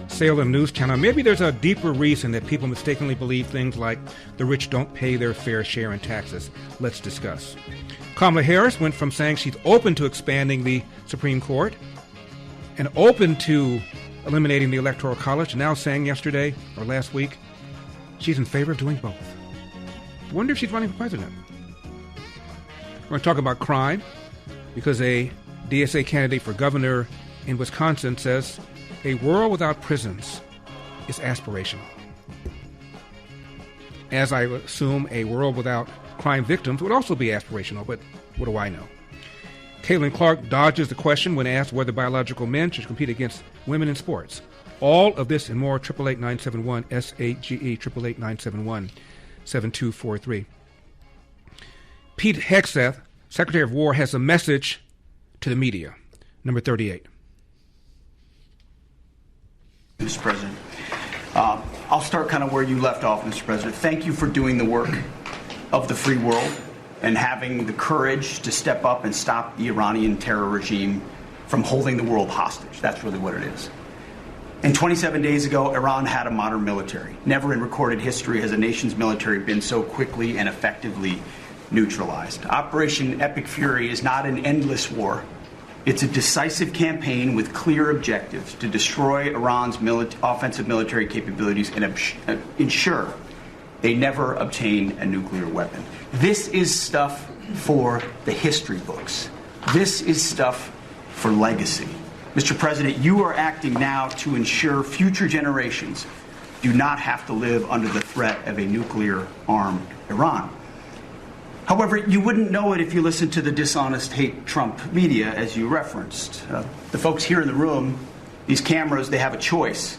Salem News Channel. Maybe there's a deeper reason that people mistakenly believe things like the rich don't pay their fair share in taxes. Let's discuss. Kamala Harris went from saying she's open to expanding the Supreme Court and open to eliminating the Electoral College, now saying yesterday or last week she's in favor of doing both. I wonder if she's running for president. We're going to talk about crime because a DSA candidate for governor in Wisconsin says a world without prisons is aspirational. As I assume a world without crime victims would also be aspirational, but what do I know? Caitlin Clark dodges the question when asked whether biological men should compete against women in sports. All of this and more, 888-971-SAGE, 888-971-7243. Pete Hegseth, Secretary of War, has a message to the media. Number 38. Mr. President, I'll start kind of where you left off, Mr. President. Thank you for doing the work of the free world and having the courage to step up and stop the Iranian terror regime from holding the world hostage. That's really what it is. And 27 days ago, Iran had a modern military. Never in recorded history has a nation's military been so quickly and effectively neutralized. Operation Epic Fury is not an endless war. It's a decisive campaign with clear objectives to destroy Iran's offensive military capabilities and ensure they never obtain a nuclear weapon. This is stuff for the history books. This is stuff for legacy. Mr. President, you are acting now to ensure future generations do not have to live under the threat of a nuclear-armed Iran. However, you wouldn't know it if you listened to the dishonest hate Trump media, as you referenced. The folks here in the room, these cameras, they have a choice.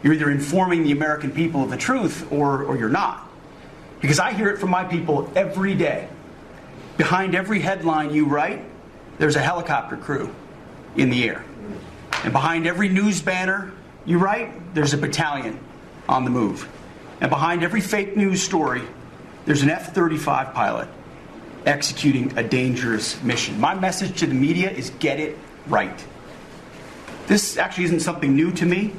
You're either informing the American people of the truth or you're not. Because I hear it from my people every day. Behind every headline you write, there's a helicopter crew in the air. And behind every news banner you write, there's a battalion on the move. And behind every fake news story, there's an F-35 pilot executing a dangerous mission. My message to the media is get it right. This actually isn't something new to me.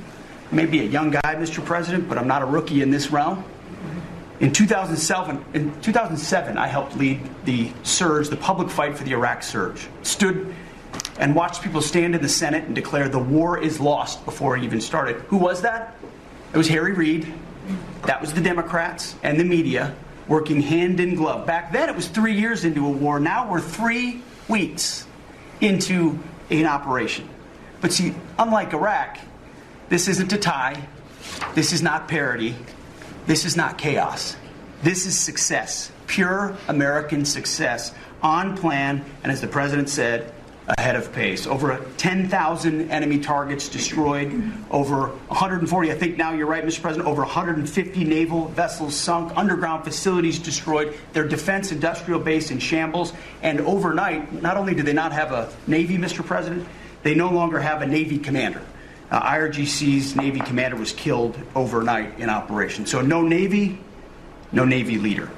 I may be a young guy, Mr. President, but I'm not a rookie in this realm. In 2007, I helped lead the surge, the public fight for the Iraq surge. Stood and watched people stand in the Senate and declare the war is lost before it even started. Who was that? It was Harry Reid. That was the Democrats and the media working hand in glove. Back then it was 3 years into a war. Now we're 3 weeks into an operation. But see, unlike Iraq, this isn't a tie. This is not parity. This is not chaos. This is success. Pure American success. On plan, and as the President said, ahead of pace. Over 10,000 enemy targets destroyed. Over 140, I think now you're right, Mr. President, over 150 naval vessels sunk, underground facilities destroyed, their defense industrial base in shambles. And overnight, not only do they not have a Navy, Mr. President, they no longer have a Navy commander. IRGC's Navy commander was killed overnight in operation. So no Navy leader.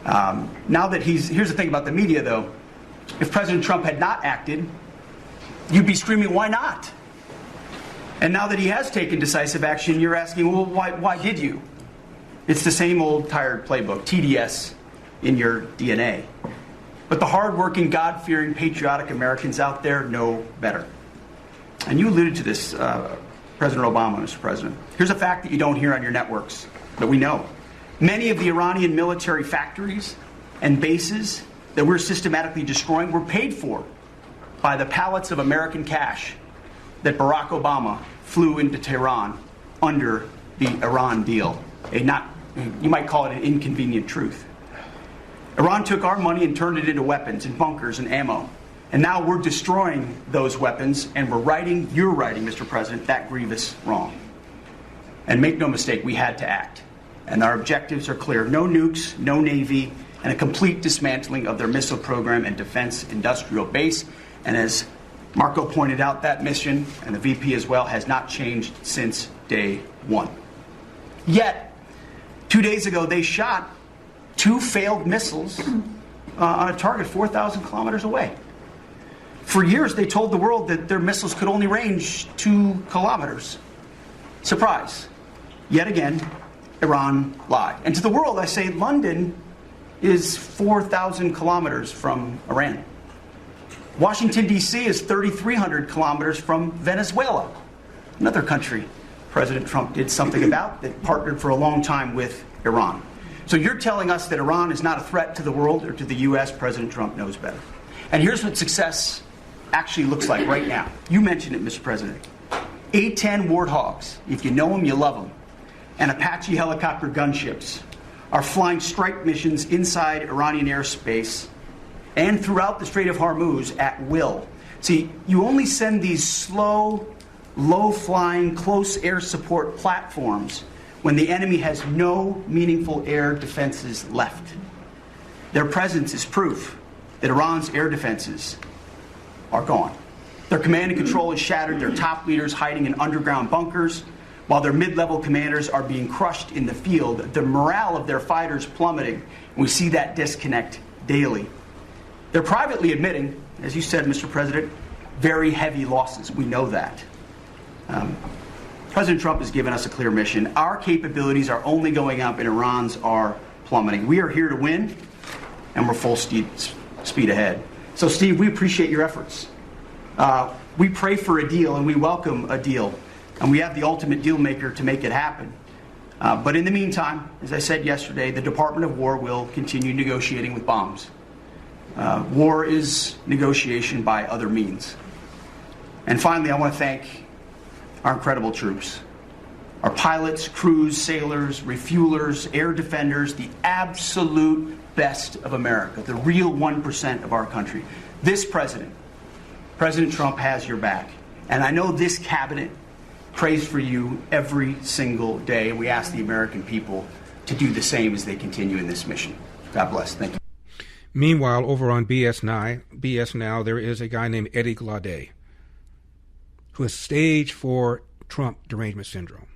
Now that here's the thing about the media, though. If President Trump had not acted, you'd be screaming, why not? And now that he has taken decisive action, you're asking, well, why did you? It's the same old tired playbook, TDS in your DNA. But the hardworking, God-fearing, patriotic Americans out there know better. And you alluded to this, President Obama, Mr. President. Here's a fact that you don't hear on your networks, but we know. Many of the Iranian military factories and bases that we're systematically destroying were paid for by the pallets of American cash that Barack Obama flew into Tehran under the Iran deal. You might call it an inconvenient truth. Iran took our money and turned it into weapons and bunkers and ammo. And now we're destroying those weapons, and you're righting, Mr. President, that grievous wrong. And make no mistake, we had to act. And our objectives are clear. No nukes, no Navy, and a complete dismantling of their missile program and defense industrial base. And as Marco pointed out, that mission, and the VP as well, has not changed since day one. Yet, 2 days ago, they shot 2 failed missiles on a target 4,000 kilometers away. For years, they told the world that their missiles could only range 2 kilometers. Surprise. Yet again, Iran lied. And to the world, I say London is 4,000 kilometers from Iran. Washington, D.C. is 3,300 kilometers from Venezuela, another country President Trump did something about that partnered for a long time with Iran. So you're telling us that Iran is not a threat to the world or to the U.S. President Trump knows better. And here's what success actually looks like right now. You mentioned it, Mr. President. A-10 Warthogs, if you know them, you love them, and Apache helicopter gunships are flying strike missions inside Iranian airspace and throughout the Strait of Hormuz at will. See, you only send these slow, low-flying, close air support platforms when the enemy has no meaningful air defenses left. Their presence is proof that Iran's air defenses are gone. Their command and control is shattered, their top leaders hiding in underground bunkers, while their mid-level commanders are being crushed in the field. The morale of their fighters plummeting, and we see that disconnect daily. They're privately admitting, as you said, Mr. President, very heavy losses. We know that. President Trump has given us a clear mission. Our capabilities are only going up and Iran's are plummeting. We are here to win, and we're full speed ahead. So, Steve, we appreciate your efforts. We pray for a deal, and we welcome a deal. And we have the ultimate deal maker to make it happen. But in the meantime, as I said yesterday, the Department of War will continue negotiating with bombs. War is negotiation by other means. And finally, I want to thank our incredible troops. Our pilots, crews, sailors, refuelers, air defenders, the absolute best of America, the real 1% of our country. This President Trump has your back. And I know this cabinet prays for you every single day. And we ask the American people to do the same as they continue in this mission. God bless. Thank you. Meanwhile, over on BS Now, there is a guy named Eddie Glaudet, who has stage 4 Trump derangement syndrome.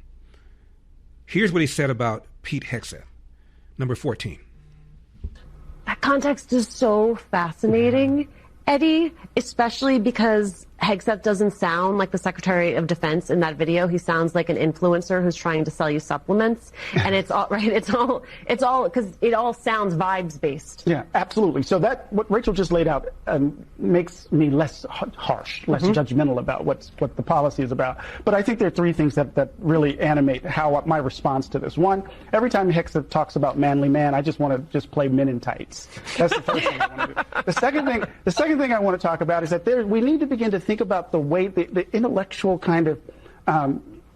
Here's what he said about Pete Hegseth, number 14. That context is so fascinating, Eddie, especially because Hegseth doesn't sound like the Secretary of Defense in that video. He sounds like an influencer who's trying to sell you supplements. And it's all right. It's all because it all sounds vibes based. Yeah, absolutely. So what Rachel just laid out makes me less harsh, less judgmental about what the policy is about. But I think there are 3 things that really animate how my response to this. One, every time Hegseth talks about manly man, I just want to play men in tights. That's the first thing I want to do. The second thing I want to talk about is that we need to begin to think about the way the intellectual kind of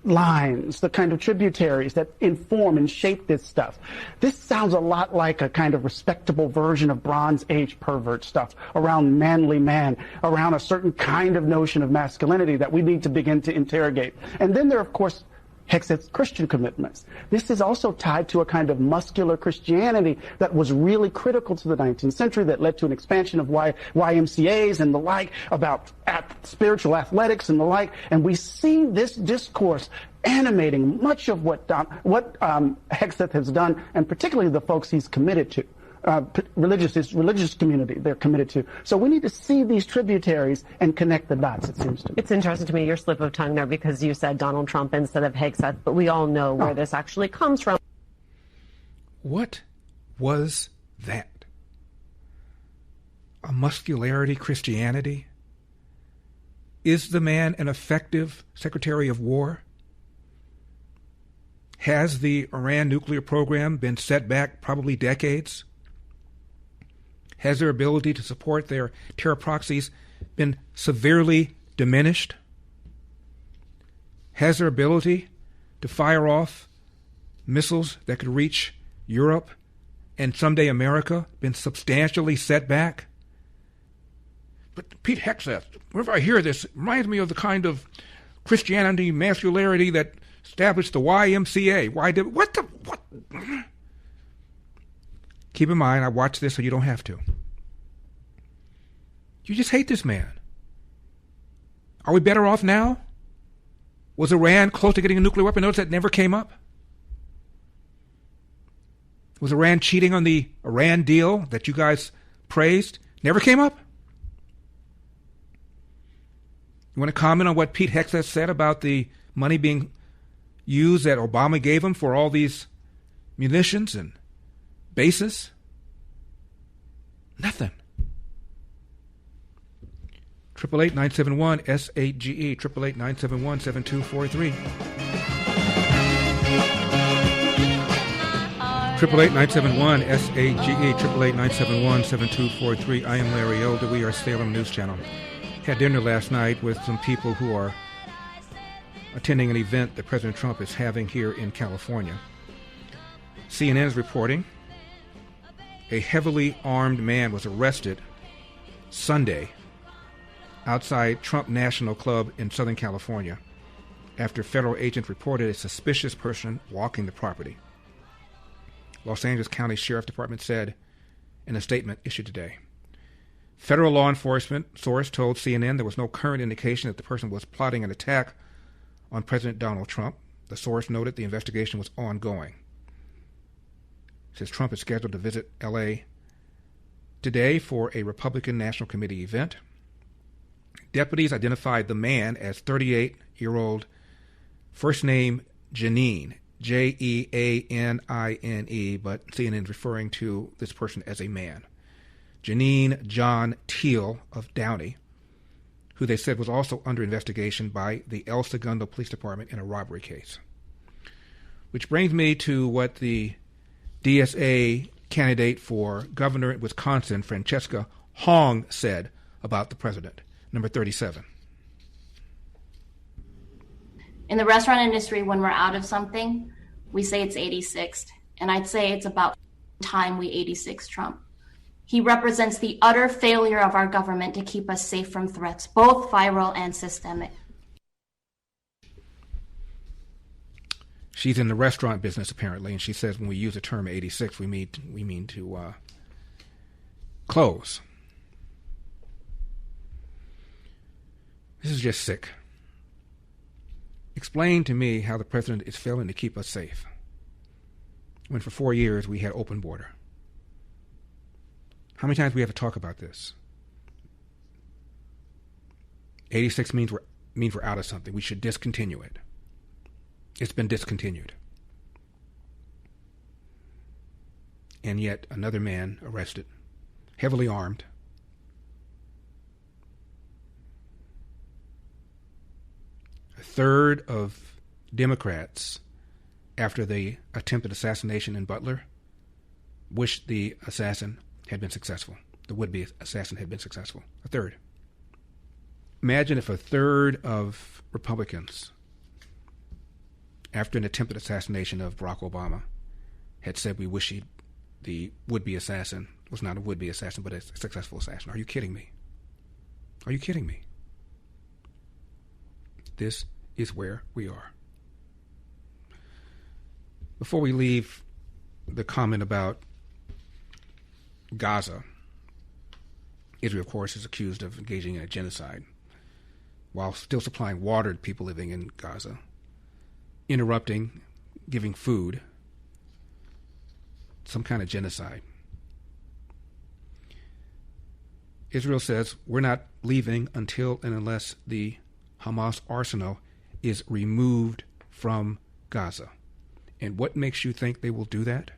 lines, the kind of tributaries that inform and shape this stuff. This sounds a lot like a kind of respectable version of Bronze Age pervert stuff around manly man, around a certain kind of notion of masculinity that we need to begin to interrogate. And then there are, of course, Hegseth's Christian commitments. This is also tied to a kind of muscular Christianity that was really critical to the 19th century, that led to an expansion of YMCAs and the like, about spiritual athletics and the like. And we see this discourse animating much of what Hegseth has done, and particularly the folks he's committed to. His religious community they're committed to. So we need to see these tributaries and connect the dots, it seems to me. It's interesting to me, your slip of tongue there, because you said Donald Trump instead of Hegseth, but we all know where this actually comes from. What was that? A muscularity Christianity? Is the man an effective Secretary of War? Has the Iran nuclear program been set back probably decades? Has their ability to support their terror proxies been severely diminished? Has their ability to fire off missiles that could reach Europe and someday America been substantially set back? But Pete Hegseth, whenever I hear this, it reminds me of the kind of Christianity masculinity that established the YMCA. What? Keep in mind, I watch this so you don't have to. You just hate this man. Are we better off now? Was Iran close to getting a nuclear weapon? Notice that never came up. Was Iran cheating on the Iran deal that you guys praised? Never came up. You want to comment on what Pete Hegseth said about the money being used that Obama gave him for all these munitions and bases? Nothing. 888-971-SAGE, 888-971-7243. 888-971-SAGE, 888-971-7243. I am Larry Elder. We are Salem News Channel. Had dinner last night with some people who are attending an event that President Trump is having here in California. CNN is reporting a heavily armed man was arrested Sunday outside Trump National Club in Southern California after federal agents reported a suspicious person walking the property. Los Angeles County Sheriff Department said in a statement issued today. Federal law enforcement source told CNN there was no current indication that the person was plotting an attack on President Donald Trump. The source noted the investigation was ongoing. It says Trump is scheduled to visit L.A. today for a Republican National Committee event. Deputies identified the man as 38-year-old, first name Jeanine, Jeanine, but CNN is referring to this person as a man. Jeanine John Teal of Downey, who they said was also under investigation by the El Segundo Police Department in a robbery case. Which brings me to what the DSA candidate for governor in Wisconsin, Francesca Hong, said about the president. Number 37. In the restaurant industry, when we're out of something, we say it's 86th. And I'd say it's about time we 86 Trump. He represents the utter failure of our government to keep us safe from threats, both viral and systemic. She's in the restaurant business, apparently, and she says when we use the term 86, we mean to close. This is just sick. Explain to me how the president is failing to keep us safe when for 4 years we had open border. How many times do we have to talk about this? 86 means we're out of something. We should discontinue it. It's been discontinued. And yet another man arrested, heavily armed. A third of Democrats, after the attempted assassination in Butler, wished the assassin had been successful. The would-be assassin had been successful. A third. Imagine if a third of Republicans, after an attempted assassination of Barack Obama, had said we wish the would-be assassin was not a would-be assassin, but a successful assassin. Are you kidding me? Are you kidding me? This is where we are. Before we leave the comment about Gaza, Israel, of course, is accused of engaging in a genocide while still supplying water to people living in Gaza, interrupting, giving food, some kind of genocide. Israel says, we're not leaving until and unless the Hamas arsenal is removed from Gaza. And what makes you think they will do that?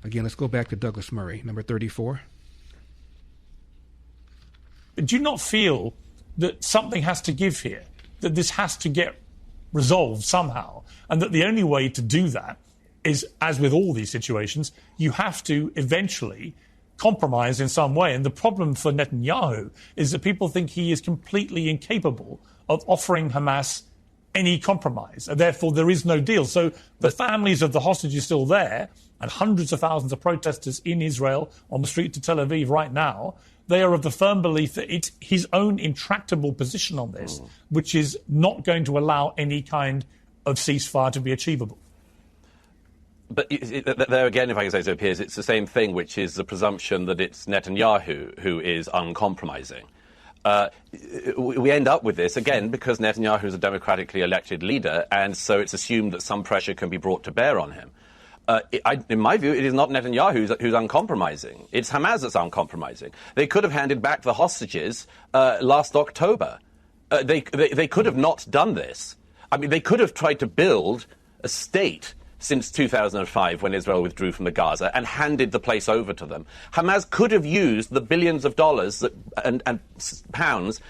Again, let's go back to Douglas Murray, number 34. Do you not feel that something has to give here, that this has to get resolved somehow, and that the only way to do that is, as with all these situations, you have to eventually compromise in some way. And the problem for Netanyahu is that people think he is completely incapable of offering Hamas any compromise. And therefore, there is no deal. So the families of the hostages are still there, and hundreds of thousands of protesters in Israel on the street to Tel Aviv right now. They are of the firm belief that it's his own intractable position on this, which is not going to allow any kind of ceasefire to be achievable. But there again, if I can say so, Piers, it's the same thing, which is the presumption that it's Netanyahu who is uncompromising. We end up with this, again, because Netanyahu is a democratically elected leader, and so it's assumed that some pressure can be brought to bear on him. In my view, it is not Netanyahu who's uncompromising. It's Hamas that's uncompromising. They could have handed back the hostages last October. They could have not done this. I mean, they could have tried to build a state since 2005 when Israel withdrew from the Gaza and handed the place over to them. Hamas could have used the billions of dollars and pounds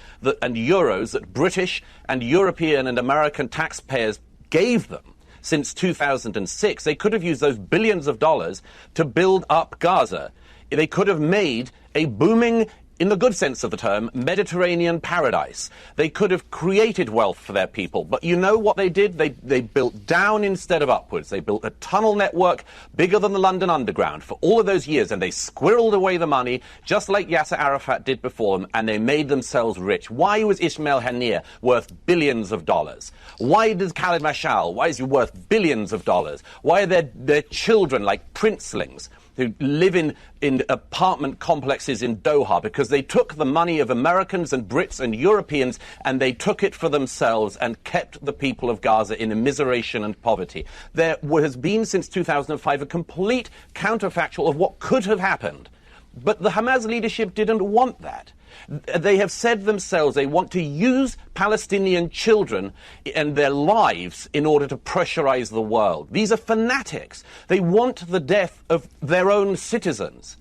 and euros that British and European and American taxpayers gave them since 2006. They could have used those billions of dollars to build up Gaza. They could have made a booming, in the good sense of the term, Mediterranean paradise. They could have created wealth for their people. But you know what they did? They built down instead of upwards. They built a tunnel network bigger than the London Underground for all of those years, and they squirreled away the money, just like Yasser Arafat did before them, and they made themselves rich. Why was Ismail Haniyeh worth billions of dollars? Why does Khaled Mashal, why is he worth billions of dollars? Why are their children like princelings who live in apartment complexes in Doha? Because they took the money of Americans and Brits and Europeans and they took it for themselves and kept the people of Gaza in immiseration and poverty. There has been since 2005 a complete counterfactual of what could have happened. But the Hamas leadership didn't want that. They have said themselves they want to use Palestinian children and their lives in order to pressurize the world. These are fanatics. They want the death of their own citizens,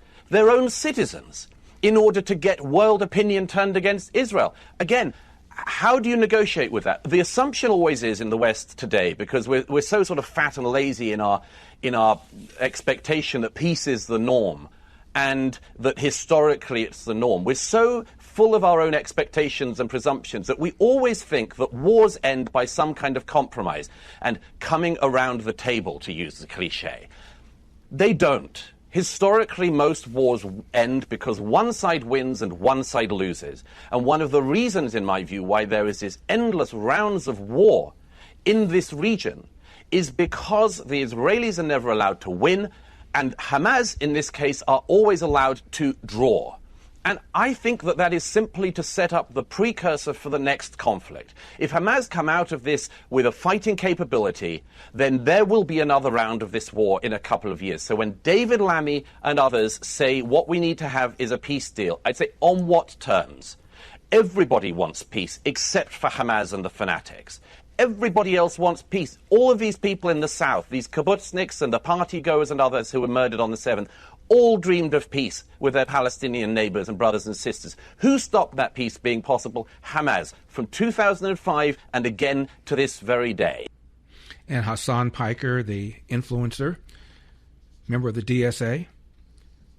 in order to get world opinion turned against Israel. Again, how do you negotiate with that? The assumption always is in the West today, because we're so sort of fat and lazy in our expectation that peace is the norm, and that historically it's the norm. We're so full of our own expectations and presumptions that we always think that wars end by some kind of compromise and coming around the table, to use the cliche. They don't. Historically, most wars end because one side wins and one side loses. And one of the reasons, in my view, why there is this endless rounds of war in this region is because the Israelis are never allowed to win, and Hamas, in this case, are always allowed to draw. And I think that that is simply to set up the precursor for the next conflict. If Hamas come out of this with a fighting capability, then there will be another round of this war in a couple of years. So when David Lammy and others say what we need to have is a peace deal, I'd say on what terms? Everybody wants peace except for Hamas and the fanatics. Everybody else wants peace. All of these people in the south, these kibbutzniks and the party-goers and others who were murdered on the 7th, all dreamed of peace with their Palestinian neighbors and brothers and sisters. Who stopped that peace being possible? Hamas, from 2005 and again to this very day. And Hassan Piker, the influencer, member of the DSA,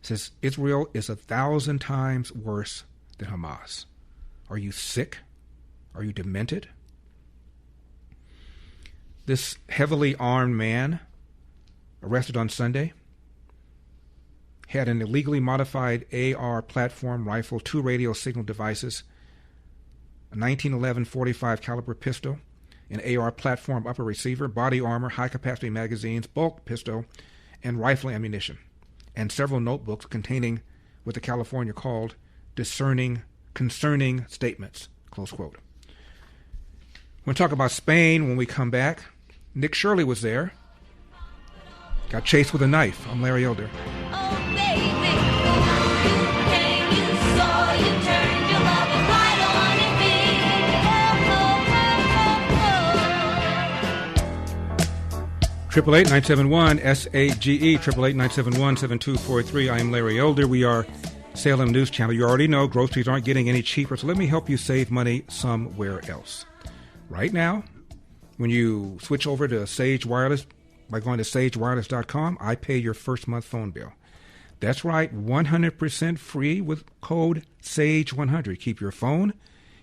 says Israel is 1,000 times worse than Hamas. Are you sick? Are you demented? This heavily armed man, arrested on Sunday, had an illegally modified AR platform rifle, 2 radio signal devices, a 1911 .45 caliber pistol, an AR platform upper receiver, body armor, high-capacity magazines, bulk pistol, and rifle ammunition, and several notebooks containing what the California called concerning statements, close quote. We're going to talk about Spain when we come back. Nick Shirley was there. Got chased with a knife. I'm Larry Elder. Triple 8-971 SAGE 888-971-7243. I am Larry Elder. We are Salem News Channel. You already know groceries aren't getting any cheaper, so let me help you save money somewhere else. Right now, when you switch over to Sage Wireless by going to sagewireless.com, I pay your first month phone bill. That's right, 100% free with code SAGE100. Keep your phone,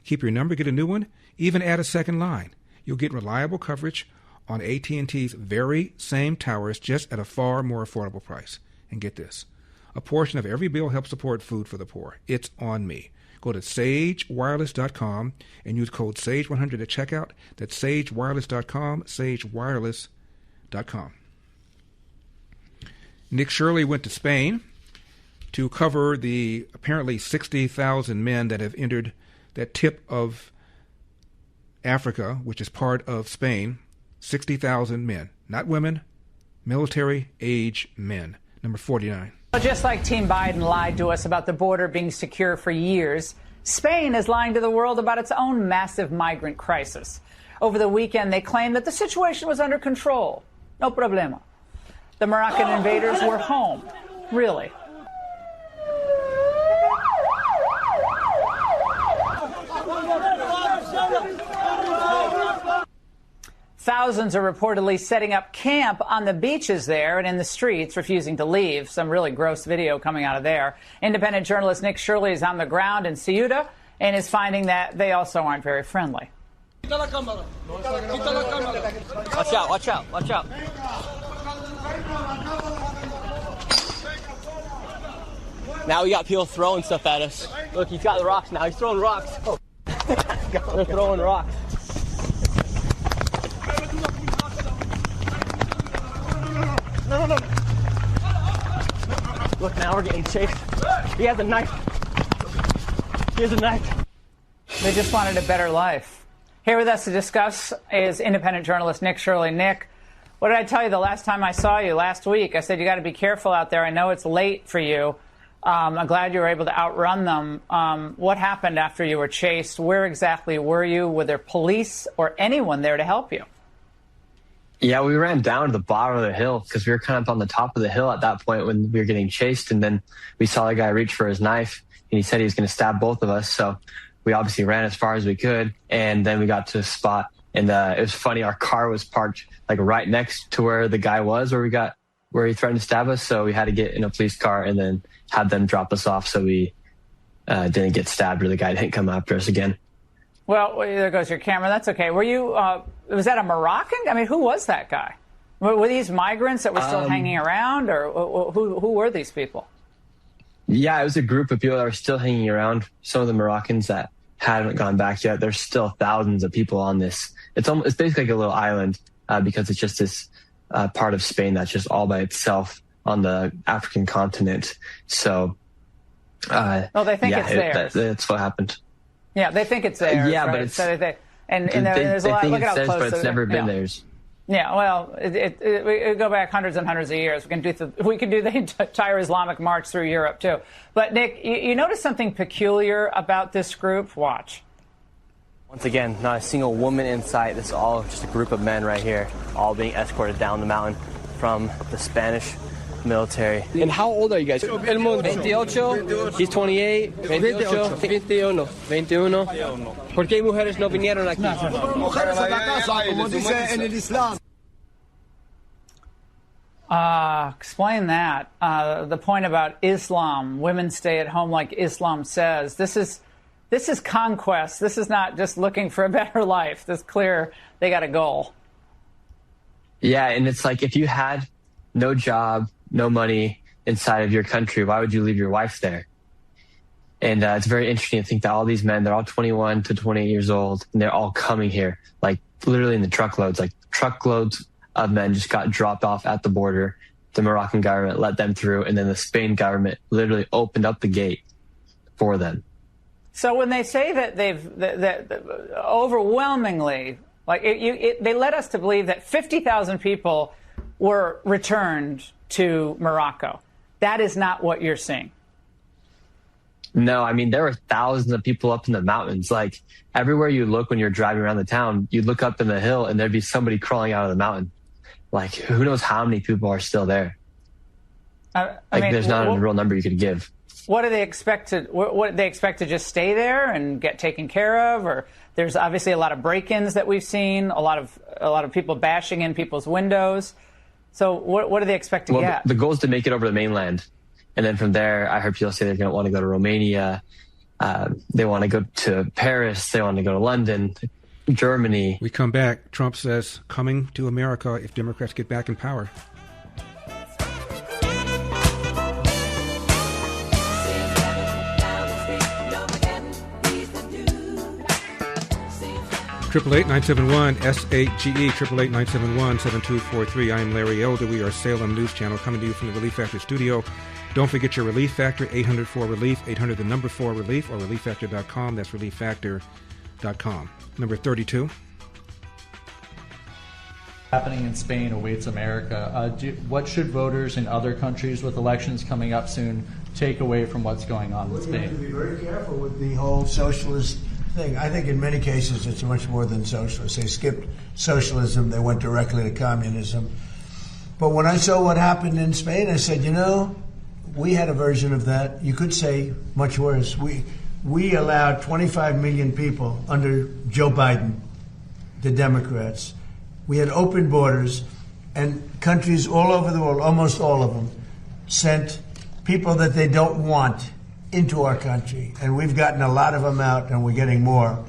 keep your number, get a new one, even add a second line. You'll get reliable coverage on AT&T's very same towers, just at a far more affordable price. And get this, a portion of every bill helps support food for the poor. It's on me. Go to sagewireless.com and use code SAGE100 at checkout. That's sagewireless.com, sagewireless.com. Nick Shirley went to Spain to cover the apparently 60,000 men that have entered that tip of Africa, which is part of Spain. 60,000 men, not women, military-age men. Number 49. Well, just like Team Biden lied to us about the border being secure for years, Spain is lying to the world about its own massive migrant crisis. Over the weekend, they claimed that the situation was under control. No problema. The Moroccan invaders were home. Really. Thousands are reportedly setting up camp on the beaches there and in the streets, refusing to leave. Some really gross video coming out of there. Independent journalist Nick Shirley is on the ground in Ceuta and is finding that they also aren't very friendly. Watch out, watch out, watch out. Now we got people throwing stuff at us. Look, he's got the rocks now. He's throwing rocks. Oh. They're throwing rocks. No. Look, now we're getting chased. He has a knife. He has a knife. They just wanted a better life. Here with us to discuss is independent journalist Nick Shirley. Nick, what did I tell you the last time I saw you last week? I said you got to be careful out there. I know it's late for you. I'm glad you were able to outrun them. What happened after you were chased? Where exactly were you? Were there police or anyone there to help you? Yeah, we ran down to the bottom of the hill because we were kind of on the top of the hill at that point when we were getting chased. And then we saw the guy reach for his knife and he said he was going to stab both of us. So we obviously ran as far as we could. And then we got to a spot and it was funny. Our car was parked like right next to where the guy was, where he threatened to stab us. So we had to get in a police car and then had them drop us off so we didn't get stabbed or the guy didn't come after us again. Well, there goes your camera. That's okay. Were you, was that a Moroccan? I mean, who was that guy? Were these migrants that were still hanging around, or who were these people? Yeah, it was a group of people that were still hanging around. Some of the Moroccans that hadn't gone back yet. There's still thousands of people on this. It's basically like a little island because it's just this part of Spain that's just all by itself on the African continent. So, they think it's theirs. That's what happened. Yeah, they think it's theirs. Yeah, right? But it's so there's a lot. Look at how close. But it's never been theirs. Yeah, well, we go back hundreds and hundreds of years. We can do the entire Islamic march through Europe too. But Nick, you notice something peculiar about this group? Watch. Once again, not a single woman in sight. This is all just a group of men right here, all being escorted down the mountain from the Spanish military. And how old are you guys? 28. He's 28. 21. ¿Por qué mujeres no vinieron aquí? Mujeres a la casa, como dice en el Islam. Explain that. The point about Islam, women stay at home like Islam says. This is conquest. This is not just looking for a better life. This clear they got a goal. Yeah, and it's like if you had no job, no money inside of your country, why would you leave your wife there? And it's very interesting to think that all these men, they're all 21 to 28 years old, and they're all coming here, like literally in the truckloads. Like truckloads of men just got dropped off at the border. The Moroccan government let them through, and then the Spain government literally opened up the gate for them. So when they say that that overwhelmingly, like they led us to believe that 50,000 people were returned to Morocco. That is not what you're seeing. No, I mean, there were thousands of people up in the mountains. Like everywhere you look when you're driving around the town, you'd look up in the hill and there'd be somebody crawling out of the mountain. Like who knows how many people are still there? There's not a real number you could give. What do they expect to? What they expect to just stay there and get taken care of? Or there's obviously a lot of break-ins that we've seen. A lot of people bashing in people's windows. So what do they expect to get? The goal is to make it over the mainland. And then from there, I heard people say they're going to want to go to Romania. They want to go to Paris. They want to go to London, Germany. We come back. Trump says coming to America if Democrats get back in power. Triple 8-971 SAGE 888-971-7243. I am Larry Elder. We are Salem News Channel coming to you from the Relief Factor studio. Don't forget your Relief Factor 800-4-RELIEF 800-4-RELIEF or relieffactor.com. That's relieffactor.com. Number 32. Happening in Spain awaits America. What should voters in other countries with elections coming up soon take away from what's going on in Spain? You have to be very careful with the whole socialist thing. I think in many cases it's much more than socialist. They skipped socialism, they went directly to communism. But when I saw what happened in Spain, I said, we had a version of that. You could say much worse. We allowed 25 million people under Joe Biden, the Democrats. We had open borders, and countries all over the world, almost all of them, sent people that they don't want into our country. And we've gotten a lot of them out, and we're getting more,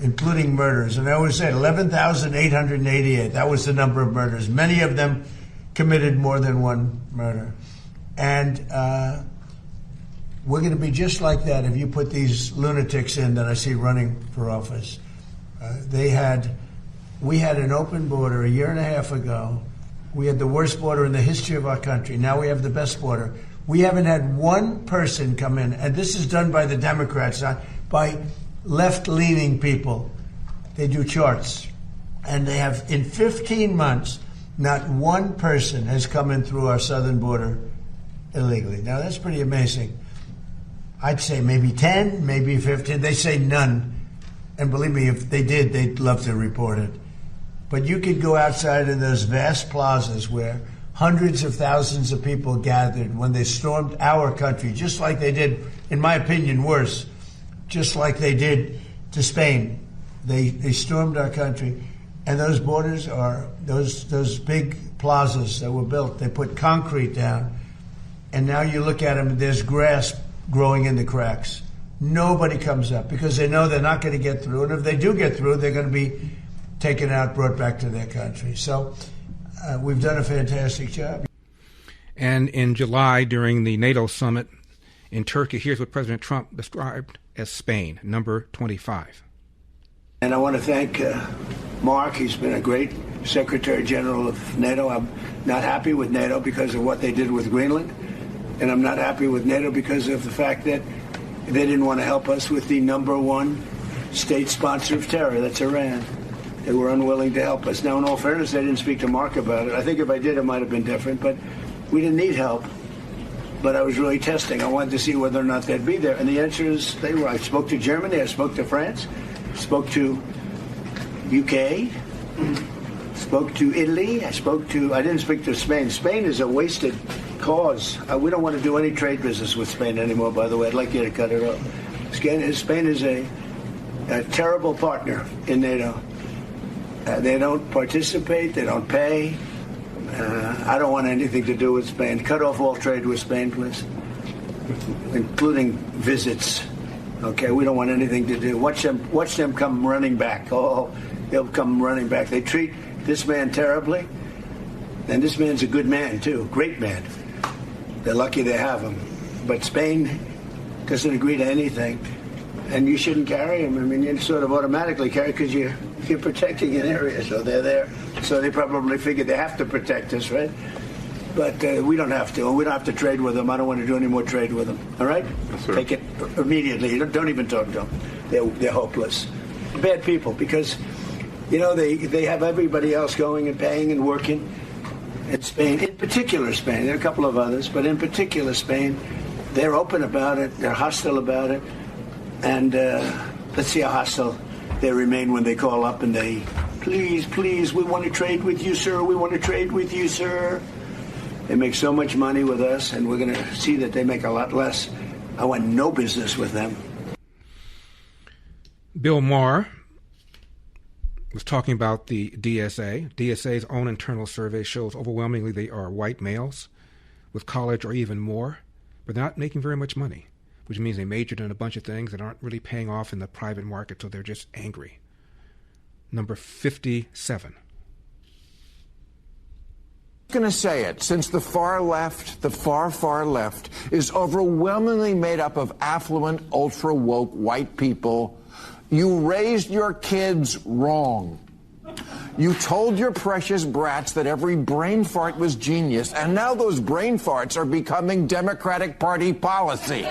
including murders. And I always said 11,888. That was the number of murders. Many of them committed more than one murder. And we're going to be just like that if you put these lunatics in that I see running for office. We had an open border a year and a half ago. We had the worst border in the history of our country. Now we have the best border. We haven't had one person come in, and this is done by the Democrats, not by left-leaning people. They do charts. And they have, in 15 months, not one person has come in through our southern border illegally. Now, that's pretty amazing. I'd say maybe 10, maybe 15. They say none. And believe me, if they did, they'd love to report it. But you could go outside in those vast plazas where hundreds of thousands of people gathered when they stormed our country, just like they did, in my opinion, worse, just like they did to Spain. They stormed our country. And those borders are those big plazas that were built. They put concrete down. And now you look at them, and there's grass growing in the cracks. Nobody comes up because they know they're not going to get through. And if they do get through, they're going to be taken out, brought back to their country. So we've done a fantastic job. And in July, during the NATO summit in Turkey, here's what President Trump described as Spain, number 25. And I want to thank Mark. He's been a great Secretary General of NATO. I'm not happy with NATO because of what they did with Greenland. And I'm not happy with NATO because of the fact that they didn't want to help us with the number one state sponsor of terror, that's Iran. They were unwilling to help us. Now, in all fairness, I didn't speak to Mark about it. I think if I did, it might have been different. But we didn't need help. But I was really testing. I wanted to see whether or not they'd be there. And the answer is they were. I spoke to Germany. I spoke to France. Spoke to UK. Spoke to Italy. I didn't speak to Spain. Spain is a wasted cause. We don't want to do any trade business with Spain anymore, by the way. I'd like you to cut it off. Spain is a terrible partner in NATO. They don't participate. They don't pay. I don't want anything to do with Spain. Cut off all trade with Spain, please, including visits. Okay, we don't want anything to do. Watch them come running back. Oh, they'll come running back. They treat this man terribly, and this man's a good man too, great man. They're lucky they have him. But Spain doesn't agree to anything, and you shouldn't carry him. I mean, you sort of automatically carry because you're protecting an area, so they're there. So they probably figure they have to protect us, right? But we don't have to. We don't have to trade with them. I don't want to do any more trade with them. All right? Yes, sir. Take it immediately. Don't even talk to them. They're hopeless. Bad people because, they have everybody else going and paying and working. In Spain, in particular Spain, there are a couple of others, but in particular Spain, they're open about it. They're hostile about it. And let's see how hostile they remain when they call up and they, please, we want to trade with you, sir. We want to trade with you, sir. They make so much money with us, and we're going to see that they make a lot less. I want no business with them. Bill Maher was talking about the DSA. DSA's own internal survey shows overwhelmingly they are white males with college or even more. but they're not making very much money, which means they majored in a bunch of things that aren't really paying off in the private market, so they're just angry. Number 57. I'm going to say it, since the far left, the far, far left, is overwhelmingly made up of affluent, ultra-woke white people, you raised your kids wrong. You told your precious brats that every brain fart was genius, and now those brain farts are becoming Democratic Party policy.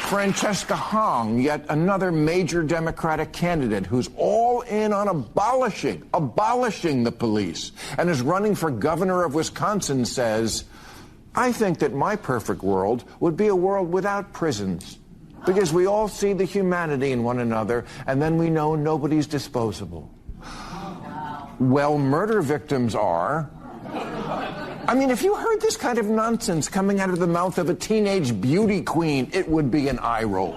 Francesca Hong, yet another major Democratic candidate who's all in on abolishing the police and is running for governor of Wisconsin, says, I think that my perfect world would be a world without prisons, because we all see the humanity in one another, and then we know nobody's disposable. Well, murder victims are. I mean, if you heard this kind of nonsense coming out of the mouth of a teenage beauty queen, it would be an eye roll.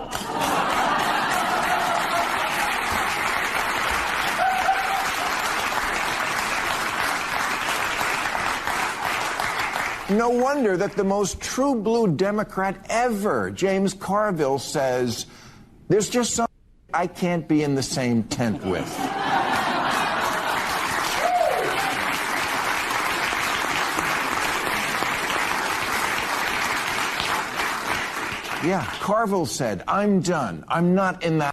No wonder that the most true blue Democrat ever, James Carville, says, there's just something I can't be in the same tent with. Yeah, Carville said, I'm done. I'm not in that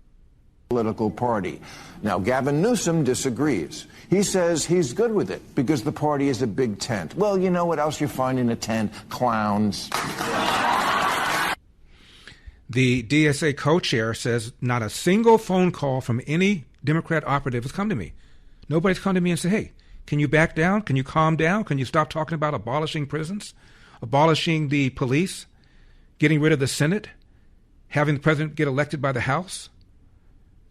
political party. Now, Gavin Newsom disagrees. He says he's good with it because the party is a big tent. Well, you know what else you find in a tent? Clowns. The DSA co-chair says not a single phone call from any Democrat operative has come to me. Nobody's come to me and said, hey, can you back down? Can you calm down? Can you stop talking about abolishing prisons? Abolishing the police? Getting rid of the Senate? Having the president get elected by the House?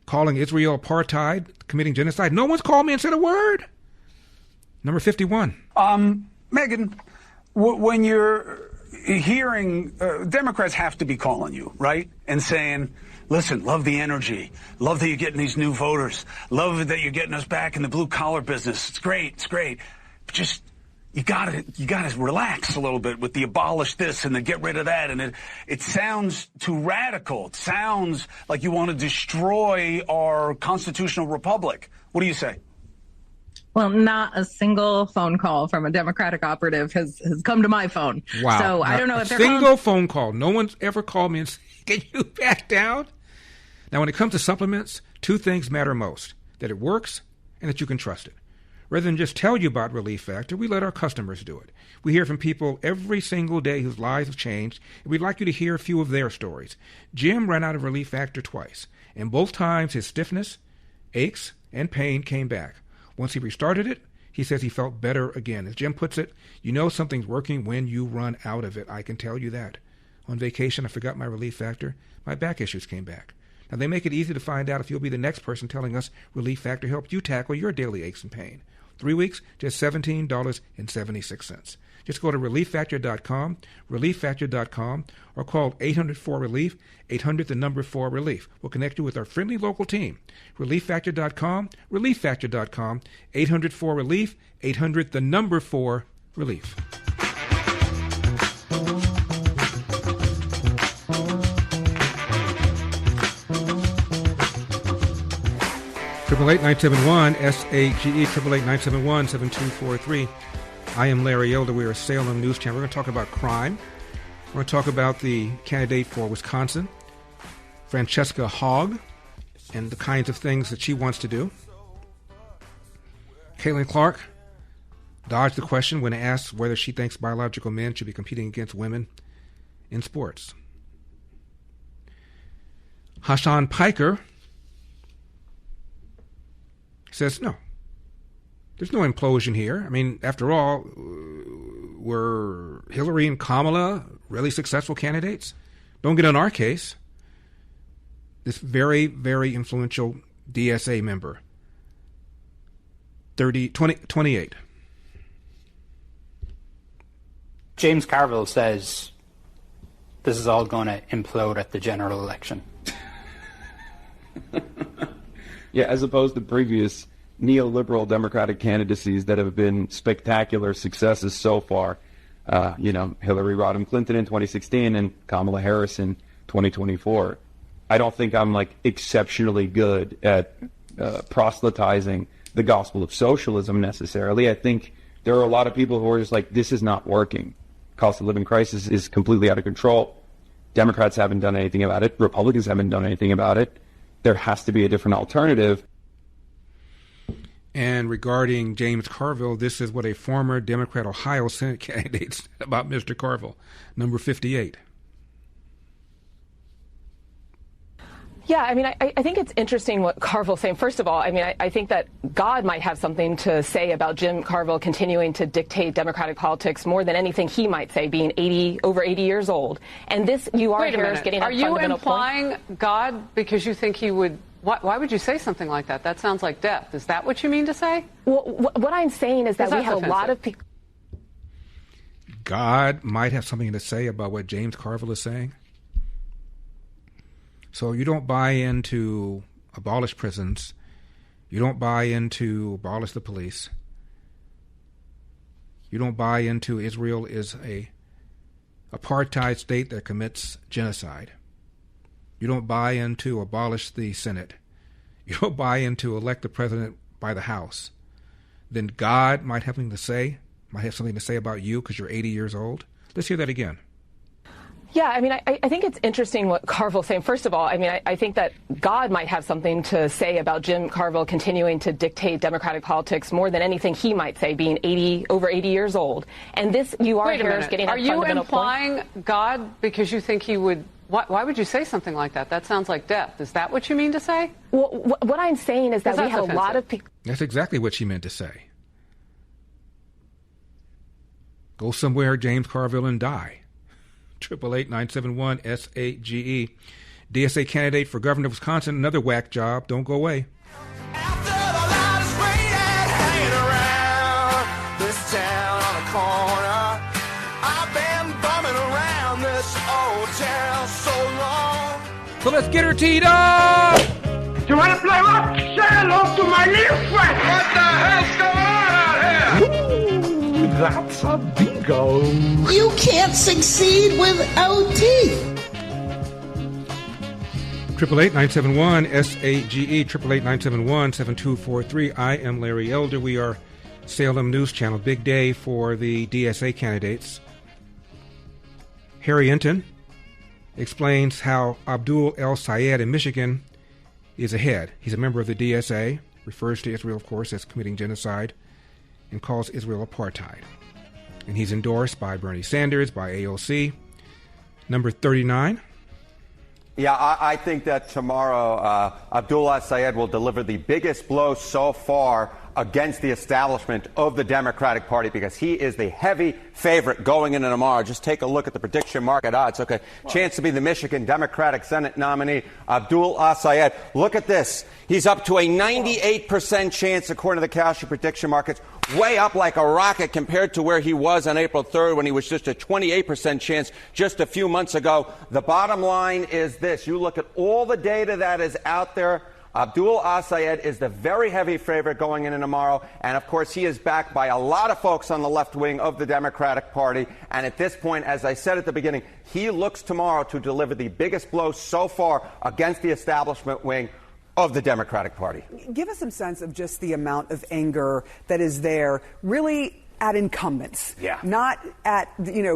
Calling Israel apartheid? Committing genocide? No one's called me and said a word. Number 51. Megan, when you're hearing Democrats have to be calling you, right? And saying, listen, love the energy. Love that you're getting these new voters. Love that you're getting us back in the blue collar business. It's great. It's great. But just, you gotta relax a little bit with the abolish this and then get rid of that. And it sounds too radical. It sounds like you want to destroy our constitutional republic. What do you say? Well, not a single phone call from a Democratic operative has come to my phone. Wow. So I don't know if they're single phone call. No one's ever called me and said, can you back down? Now, when it comes to supplements, two things matter most: that it works and that you can trust it. Rather than just tell you about Relief Factor, we let our customers do it. We hear from people every single day whose lives have changed, and we'd like you to hear a few of their stories. Jim ran out of Relief Factor twice, and both times his stiffness, aches, and pain came back. Once he restarted it, he says he felt better again. As Jim puts it, you know something's working when you run out of it. I can tell you that. On vacation, I forgot my Relief Factor. My back issues came back. Now, they make it easy to find out if you'll be the next person telling us Relief Factor helped you tackle your daily aches and pain. 3 weeks, just $17.76. Just go to ReliefFactor.com, ReliefFactor.com, or call 800-4-RELIEF, 800-4-RELIEF. We'll connect you with our friendly local team. ReliefFactor.com, ReliefFactor.com, 800-4-RELIEF, 800-4-RELIEF. 888-971 SAGE 888-971-7243. I am Larry Elder. We are a Salem News Channel. We're going to talk about crime. We're going to talk about the candidate for Wisconsin, Francesca Hogg, and the kinds of things that she wants to do. Caitlin Clark dodged the question when asked whether she thinks biological men should be competing against women in sports. Hassan Piker says, no, there's no implosion here. I mean, after all, were Hillary and Kamala really successful candidates? Don't get on our case. This very, very influential DSA member, 28. James Carville says this is all going to implode at the general election. Yeah, as opposed to previous neoliberal Democratic candidacies that have been spectacular successes so far. Hillary Rodham Clinton in 2016 and Kamala Harris in 2024. I don't think I'm exceptionally good at proselytizing the gospel of socialism necessarily. I think there are a lot of people who are just this is not working. Cost of living crisis is completely out of control. Democrats haven't done anything about it. Republicans haven't done anything about it. There has to be a different alternative. And regarding James Carville, this is what a former Democrat Ohio Senate candidate said about Mr. Carville, number 58. Yeah, I think it's interesting what Carville's saying. First of all, I think that God might have something to say about Jim Carville continuing to dictate Democratic politics more than anything he might say, being over 80 years old. And this, you are Harris getting Are a you fundamental implying point. God because you think he would? Why would you say something like that? That sounds like death. Is that what you mean to say? Well, what I'm saying is that we have a lot of people. God might have something to say about what James Carville is saying. So you don't buy into abolish prisons. You don't buy into abolish the police. You don't buy into Israel is a apartheid state that commits genocide. You don't buy into abolish the Senate. You don't buy into elect the president by the House. Then God might have something to say about you because you're 80 years old. Let's hear that again. Yeah, I think it's interesting what Carville's saying. First of all, I think that God might have something to say about Jim Carville continuing to dictate Democratic politics more than anything he might say, being over 80 years old. And this, you are Harris getting a fundamental point. Are you implying God because you think he would? Why would you say something like that? That sounds like death. Is that what you mean to say? Well, what I'm saying is that we have a lot of people. That's exactly what she meant to say. Go somewhere, James Carville, and die. 888-971-SAGE. DSA candidate for governor of Wisconsin, another whack job. Don't go away. So let's get her teed up! You want to play rock? Say hello to my little friend! What the hell's going on out here? Ooh, that's a bingo. You can't succeed without teeth. 888-971-SAGE, 888-971-7243. I am Larry Elder. We are Salem News Channel. Big day for the DSA candidates. Harry Enton explains how Abdul El-Sayed in Michigan is ahead. He's a member of the DSA, refers to Israel, of course, as committing genocide, and calls Israel apartheid. And he's endorsed by Bernie Sanders, by AOC. Number 39. Yeah, I think that tomorrow Abdul El-Sayed will deliver the biggest blow so far against the establishment of the Democratic Party because he is the heavy favorite going into tomorrow. Just take a look at the prediction market odds. Okay, chance to be the Michigan Democratic Senate nominee, Abdul El-Sayed. Look at this. He's up to a 98% chance according to the Kalshi prediction markets, way up like a rocket compared to where he was on April 3rd when he was just a 28% chance just a few months ago. The bottom line is this. You look at all the data that is out there. Abdul El-Sayed is the very heavy favorite going into tomorrow, and of course he is backed by a lot of folks on the left wing of the Democratic Party, and at this point, as I said at the beginning, he looks tomorrow to deliver the biggest blow so far against the establishment wing of the Democratic Party. Give us some sense of just the amount of anger that is there, really at incumbents. Yeah. Not at,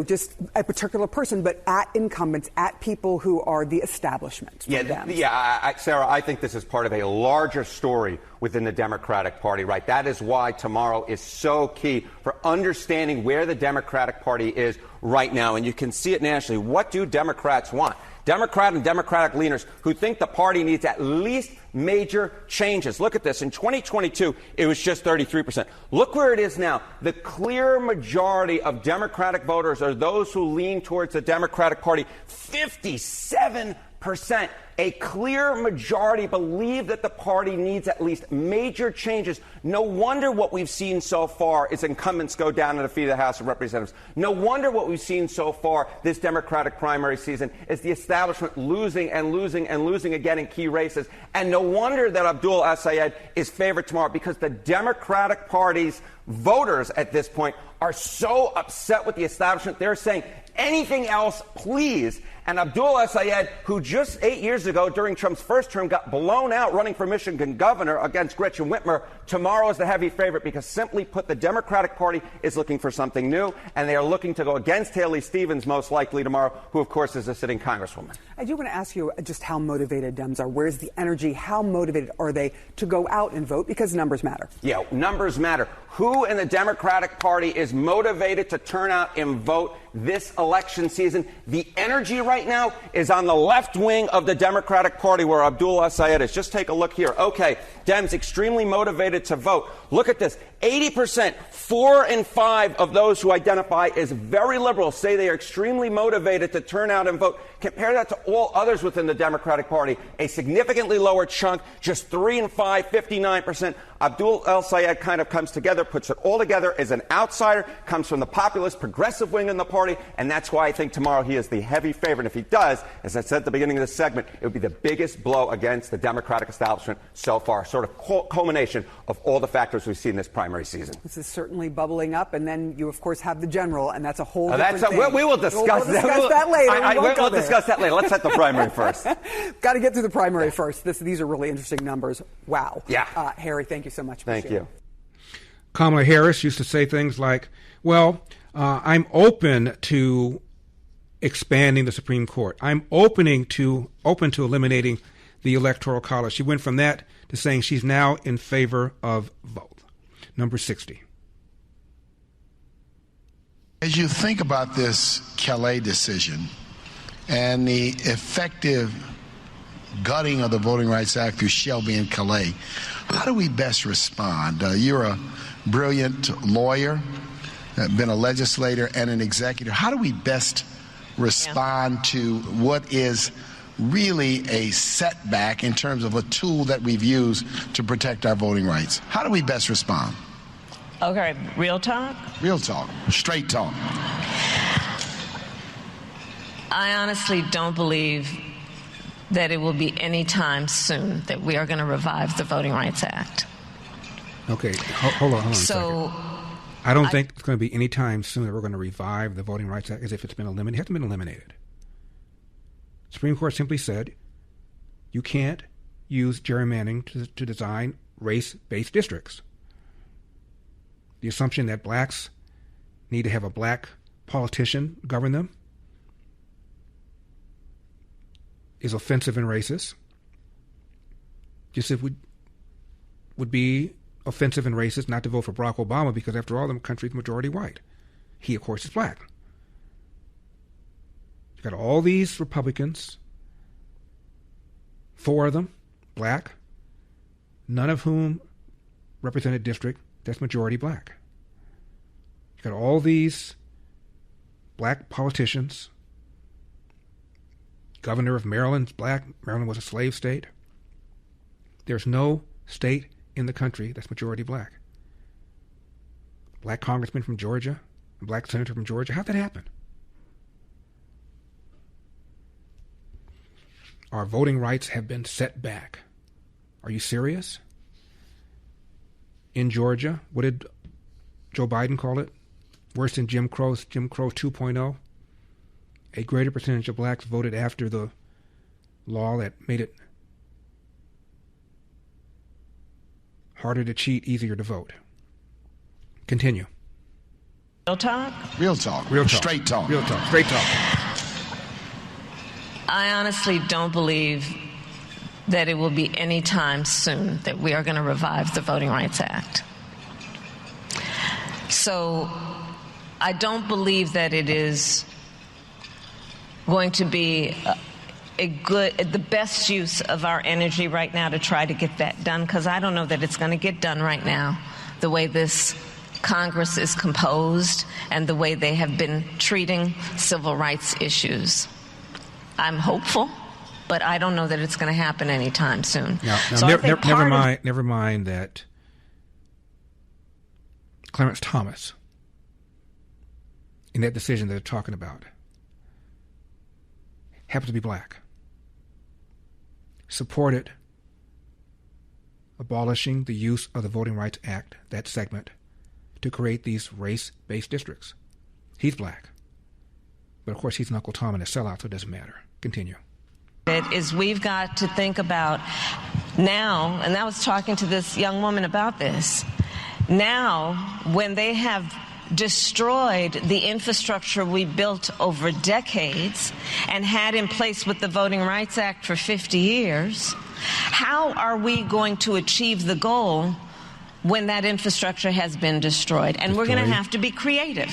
just a particular person, but at incumbents, at people who are the establishment. Sarah, I think this is part of a larger story within the Democratic Party, right? That is why tomorrow is so key for understanding where the Democratic Party is right now. And you can see it nationally. What do Democrats want? Democrat and Democratic leaders who think the party needs at least major changes. Look at this. In 2022, it was just 33%. Look where it is now. The clear majority of Democratic voters are those who lean towards the Democratic Party. 57%. A clear majority believe that the party needs at least major changes. No wonder what we've seen so far is incumbents go down and defeat the House of Representatives. No wonder what we've seen so far this Democratic primary season is the establishment losing and losing and losing again in key races. And no wonder that Abdul El-Sayed is favored tomorrow, because the Democratic Party's voters at this point are so upset with the establishment. They're saying, anything else, please. And Abdul El-Sayed, who just 8 years ago during Trump's first term got blown out running for Michigan governor against Gretchen Whitmer, tomorrow is the heavy favorite, because simply put, the Democratic Party is looking for something new, and they are looking to go against Haley Stevens most likely tomorrow, who of course is a sitting congresswoman. I do want to ask you just how motivated Dems are. Where's the energy? How motivated are they to go out and vote? Because numbers matter. Yeah, numbers matter. Who in the Democratic Party is motivated to turn out and vote this election season? The energy right now is on the left wing of the Democratic Party, where Abdul El-Sayed is. Just take a look here. Okay, Dems extremely motivated to vote. Look at this. 80%, 4 in 5 of those who identify as very liberal say they are extremely motivated to turn out and vote. Compare that to all others within the Democratic Party. A significantly lower chunk, just 3 in 5, 59%. Abdul El-Sayed kind of comes together, puts it all together as an outsider, comes from the populist, progressive wing in the party, and that's why I think tomorrow he is the heavy favorite. And if he does, as I said at the beginning of this segment, it would be the biggest blow against the Democratic establishment so far, sort of culmination of all the factors we've seen in this primary season. This is certainly bubbling up, and then you, of course, have the general, and that's a whole different thing. We will discuss that. We'll discuss that later. We'll discuss that later. Let's set the primary first. Got to get through the primary first. These are really interesting numbers. Wow. Yeah. Harry, thank you so much. Thank you. Kamala Harris used to say things like, well, I'm open to expanding the Supreme Court. I'm open to eliminating the Electoral College. She went from that to saying she's now in favor of both. Number 60. As you think about this Calais decision and the effective gutting of the Voting Rights Act through Shelby and Calais, how do we best respond? You're a brilliant lawyer, been a legislator and an executive. How do we best respond to what is really a setback in terms of a tool that we've used to protect our voting rights? How do we best respond? Okay, real talk? Real talk, straight talk. I honestly don't believe that it will be any time soon that we are going to revive the Voting Rights Act. Okay, hold on so, I don't think it's going to be any time soon that we're going to revive the Voting Rights Act as if it's been eliminated. It hasn't been eliminated. The Supreme Court simply said you can't use gerrymandering to design race-based districts. The assumption that blacks need to have a black politician govern them is offensive and racist. Just as it would be offensive and racist not to vote for Barack Obama, because after all, the country's majority white. He, of course, is black. You've got all these Republicans, 4 of them black, none of whom represent a district that's majority black. You've got all these black politicians. Governor of Maryland's black. Maryland was a slave state. There's no state in the country that's majority black. Black congressman from Georgia, a black senator from Georgia. How'd that happen? Our voting rights have been set back. Are you serious? In Georgia, what did Joe Biden call it? Worse than Jim Crow 2.0? A greater percentage of blacks voted after the law that made it harder to cheat, easier to vote. Continue. Real talk? Real talk. Real talk. Straight talk. Real talk. Straight talk. I honestly don't believe that it will be any time soon that we are going to revive the Voting Rights Act. So I don't believe that it is going to be the best use of our energy right now to try to get that done, because I don't know that it's going to get done right now, the way this Congress is composed and the way they have been treating civil rights issues. I'm hopeful, but I don't know that it's going to happen anytime soon. Now So I think never mind that Clarence Thomas, in that decision that they're talking about, happens to be black, supported abolishing the use of the Voting Rights Act, that segment, to create these race-based districts. He's black. But of course he's an Uncle Tom and a sellout, so it doesn't matter. Continue. Is we've got to think about now, and I was talking to this young woman about this, now when they have destroyed the infrastructure we built over decades and had in place with the Voting Rights Act for 50 years, how are we going to achieve the goal when that infrastructure has been destroyed? And we're going to have to be creative.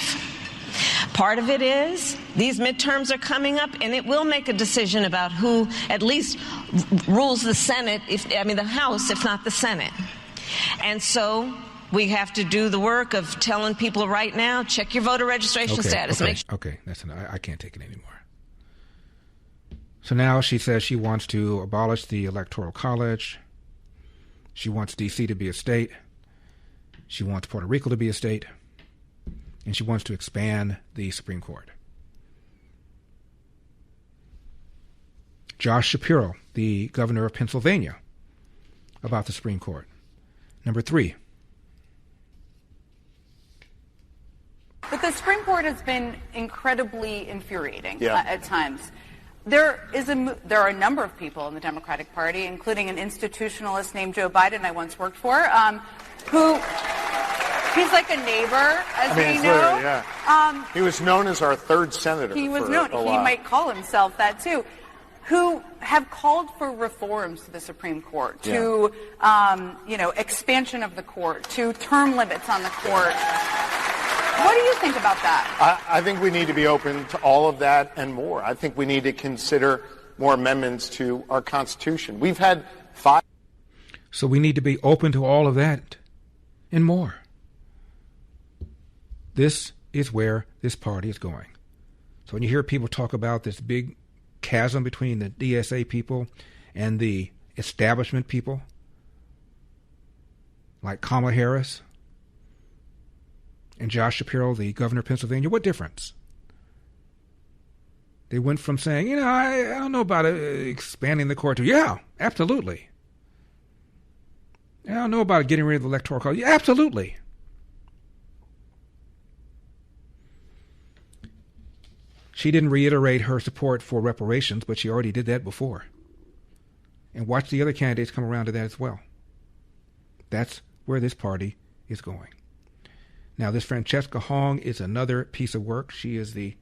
Part of it is these midterms are coming up, and it will make a decision about who at least rules the Senate, the House, if not the Senate. And so we have to do the work of telling people right now, check your voter registration status. Okay, that's enough. I can't take it anymore. So now she says she wants to abolish the Electoral College. She wants D.C. to be a state. She wants Puerto Rico to be a state. And she wants to expand the Supreme Court. Josh Shapiro, the governor of Pennsylvania, about the Supreme Court. Number 3. But the Supreme Court has been incredibly infuriating at times. There are a number of people in the Democratic Party, including an institutionalist named Joe Biden I once worked for, who he's like a neighbor, as we know. He was known as our third senator. He was known. He might call himself that too. Who have called for reforms to the Supreme Court, to expansion of the court, to term limits on the court. What do you think about that? I think we need to be open to all of that and more. I think we need to consider more amendments to our Constitution. We've had 5. So we need to be open to all of that and more. This is where this party is going. So when you hear people talk about this big chasm between the DSA people and the establishment people, like Kamala Harris and Josh Shapiro, the governor of Pennsylvania, what difference? They went from saying, I don't know about expanding the court to, yeah, absolutely. I don't know about getting rid of the Electoral College. Yeah, absolutely. She didn't reiterate her support for reparations, but she already did that before. And watch the other candidates come around to that as well. That's where this party is going. Now, this Francesca Hong is another piece of work. She is the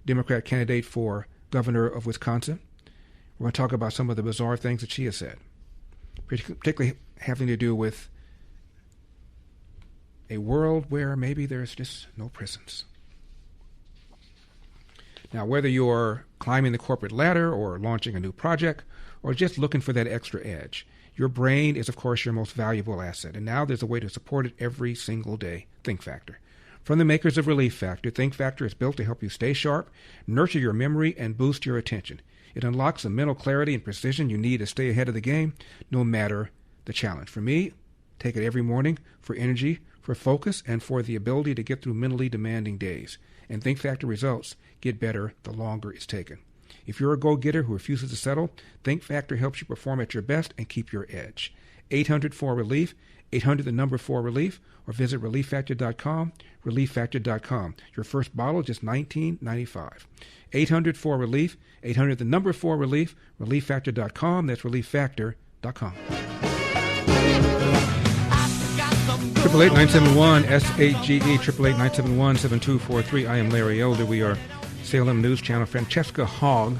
Democrat candidate for governor of Wisconsin. We're going to talk about some of the bizarre things that she has said, particularly having to do with a world where maybe there's just no prisons. Now, whether you're climbing the corporate ladder or launching a new project or just looking for that extra edge, your brain is, of course, your most valuable asset. And now there's a way to support it every single day. Think Factor. From the makers of Relief Factor, Think Factor is built to help you stay sharp, nurture your memory, and boost your attention. It unlocks the mental clarity and precision you need to stay ahead of the game, no matter the challenge. For me, take it every morning for energy, for focus, and for the ability to get through mentally demanding days. And Think Factor results get better the longer it's taken. If you're a go-getter who refuses to settle, Think Factor helps you perform at your best and keep your edge. 800-4-RELIEF, 800-4-RELIEF, or visit ReliefFactor.com, ReliefFactor.com. Your first bottle is just $19.95. 800-4-RELIEF, 800-4-RELIEF, ReliefFactor.com. That's ReliefFactor.com. 888-971-SAGE, 888-971-7243. I am Larry Elder. We are Salem News Channel. Francesca Hong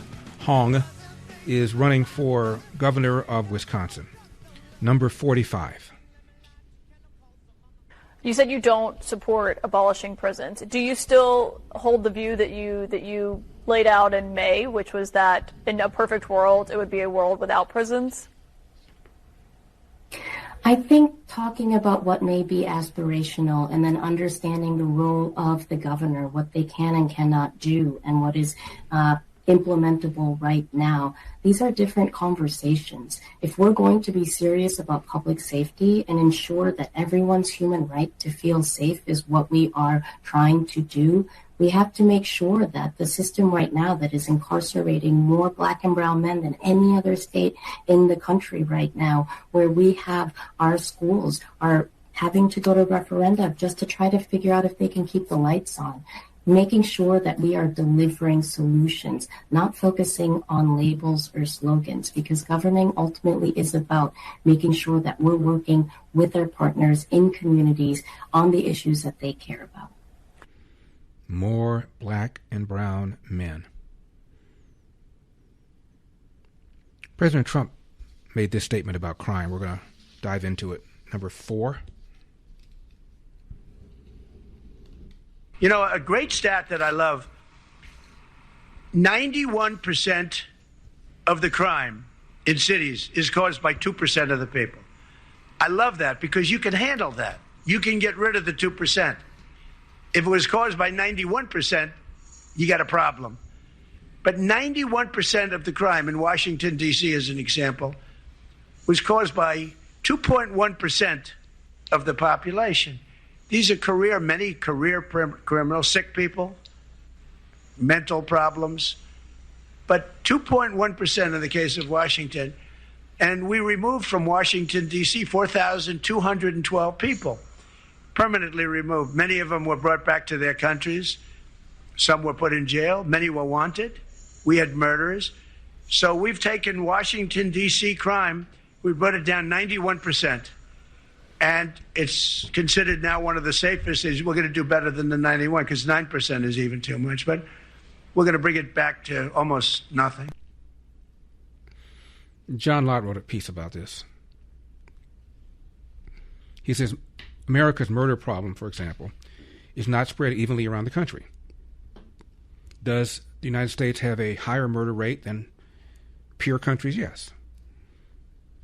is running for governor of Wisconsin. Number 45. You said you don't support abolishing prisons. Do you still hold the view that you laid out in May, which was that in a perfect world, it would be a world without prisons? I think talking about what may be aspirational and then understanding the role of the governor, what they can and cannot do, and what is implementable right now. These are different conversations. If we're going to be serious about public safety and ensure that everyone's human right to feel safe is what we are trying to do, we have to make sure that the system right now that is incarcerating more Black and brown men than any other state in the country right now, where we have our schools are having to go to referenda just to try to figure out if they can keep the lights on. Making sure that we are delivering solutions, not focusing on labels or slogans, because governing ultimately is about making sure that we're working with our partners in communities on the issues that they care about. More Black and brown men. President Trump made this statement about crime. We're going to dive into it. Number 4. You know, a great stat that I love, 91% of the crime in cities is caused by 2% of the people. I love that because you can handle that. You can get rid of the 2%. If it was caused by 91%, you got a problem. But 91% of the crime in Washington, D.C., as an example, was caused by 2.1% of the population. These are many career criminals, sick people, mental problems, but 2.1% in the case of Washington. And we removed from Washington, D.C., 4,212 people, permanently removed. Many of them were brought back to their countries. Some were put in jail. Many were wanted. We had murderers. So we've taken Washington, D.C. crime, we brought it down 91%. And it's considered now one of the safest cities. We're going to do better than the 91 because 9% is even too much. But we're going to bring it back to almost nothing. John Lott wrote a piece about this. He says, America's murder problem, for example, is not spread evenly around the country. Does the United States have a higher murder rate than peer countries? Yes.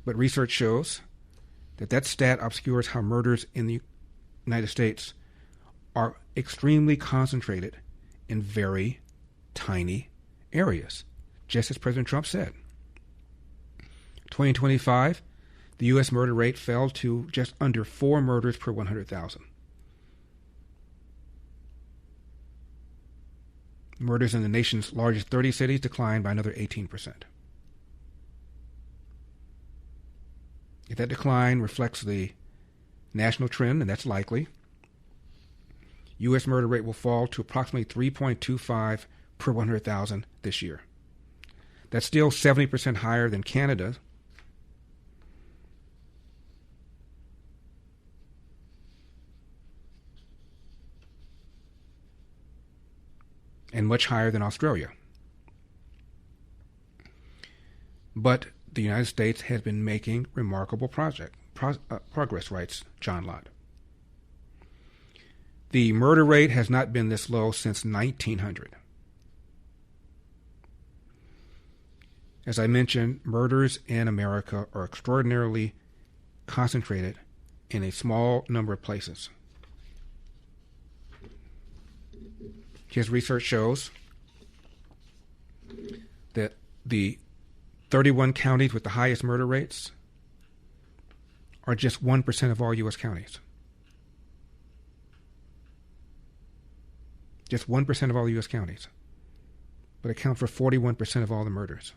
But research shows that stat obscures how murders in the United States are extremely concentrated in very tiny areas, just as President Trump said. 2025, the U.S. murder rate fell to just under 4 murders per 100,000. Murders in the nation's largest 30 cities declined by another 18%. If that decline reflects the national trend, and that's likely, U.S. murder rate will fall to approximately 3.25 per 100,000 this year. That's still 70% higher than Canada. And much higher than Australia. But the United States has been making remarkable progress, writes John Lott. The murder rate has not been this low since 1900. As I mentioned, murders in America are extraordinarily concentrated in a small number of places. His research shows that the 31 counties with the highest murder rates are just 1% of all U.S. counties. Just 1% of all U.S. counties, but account for 41% of all the murders.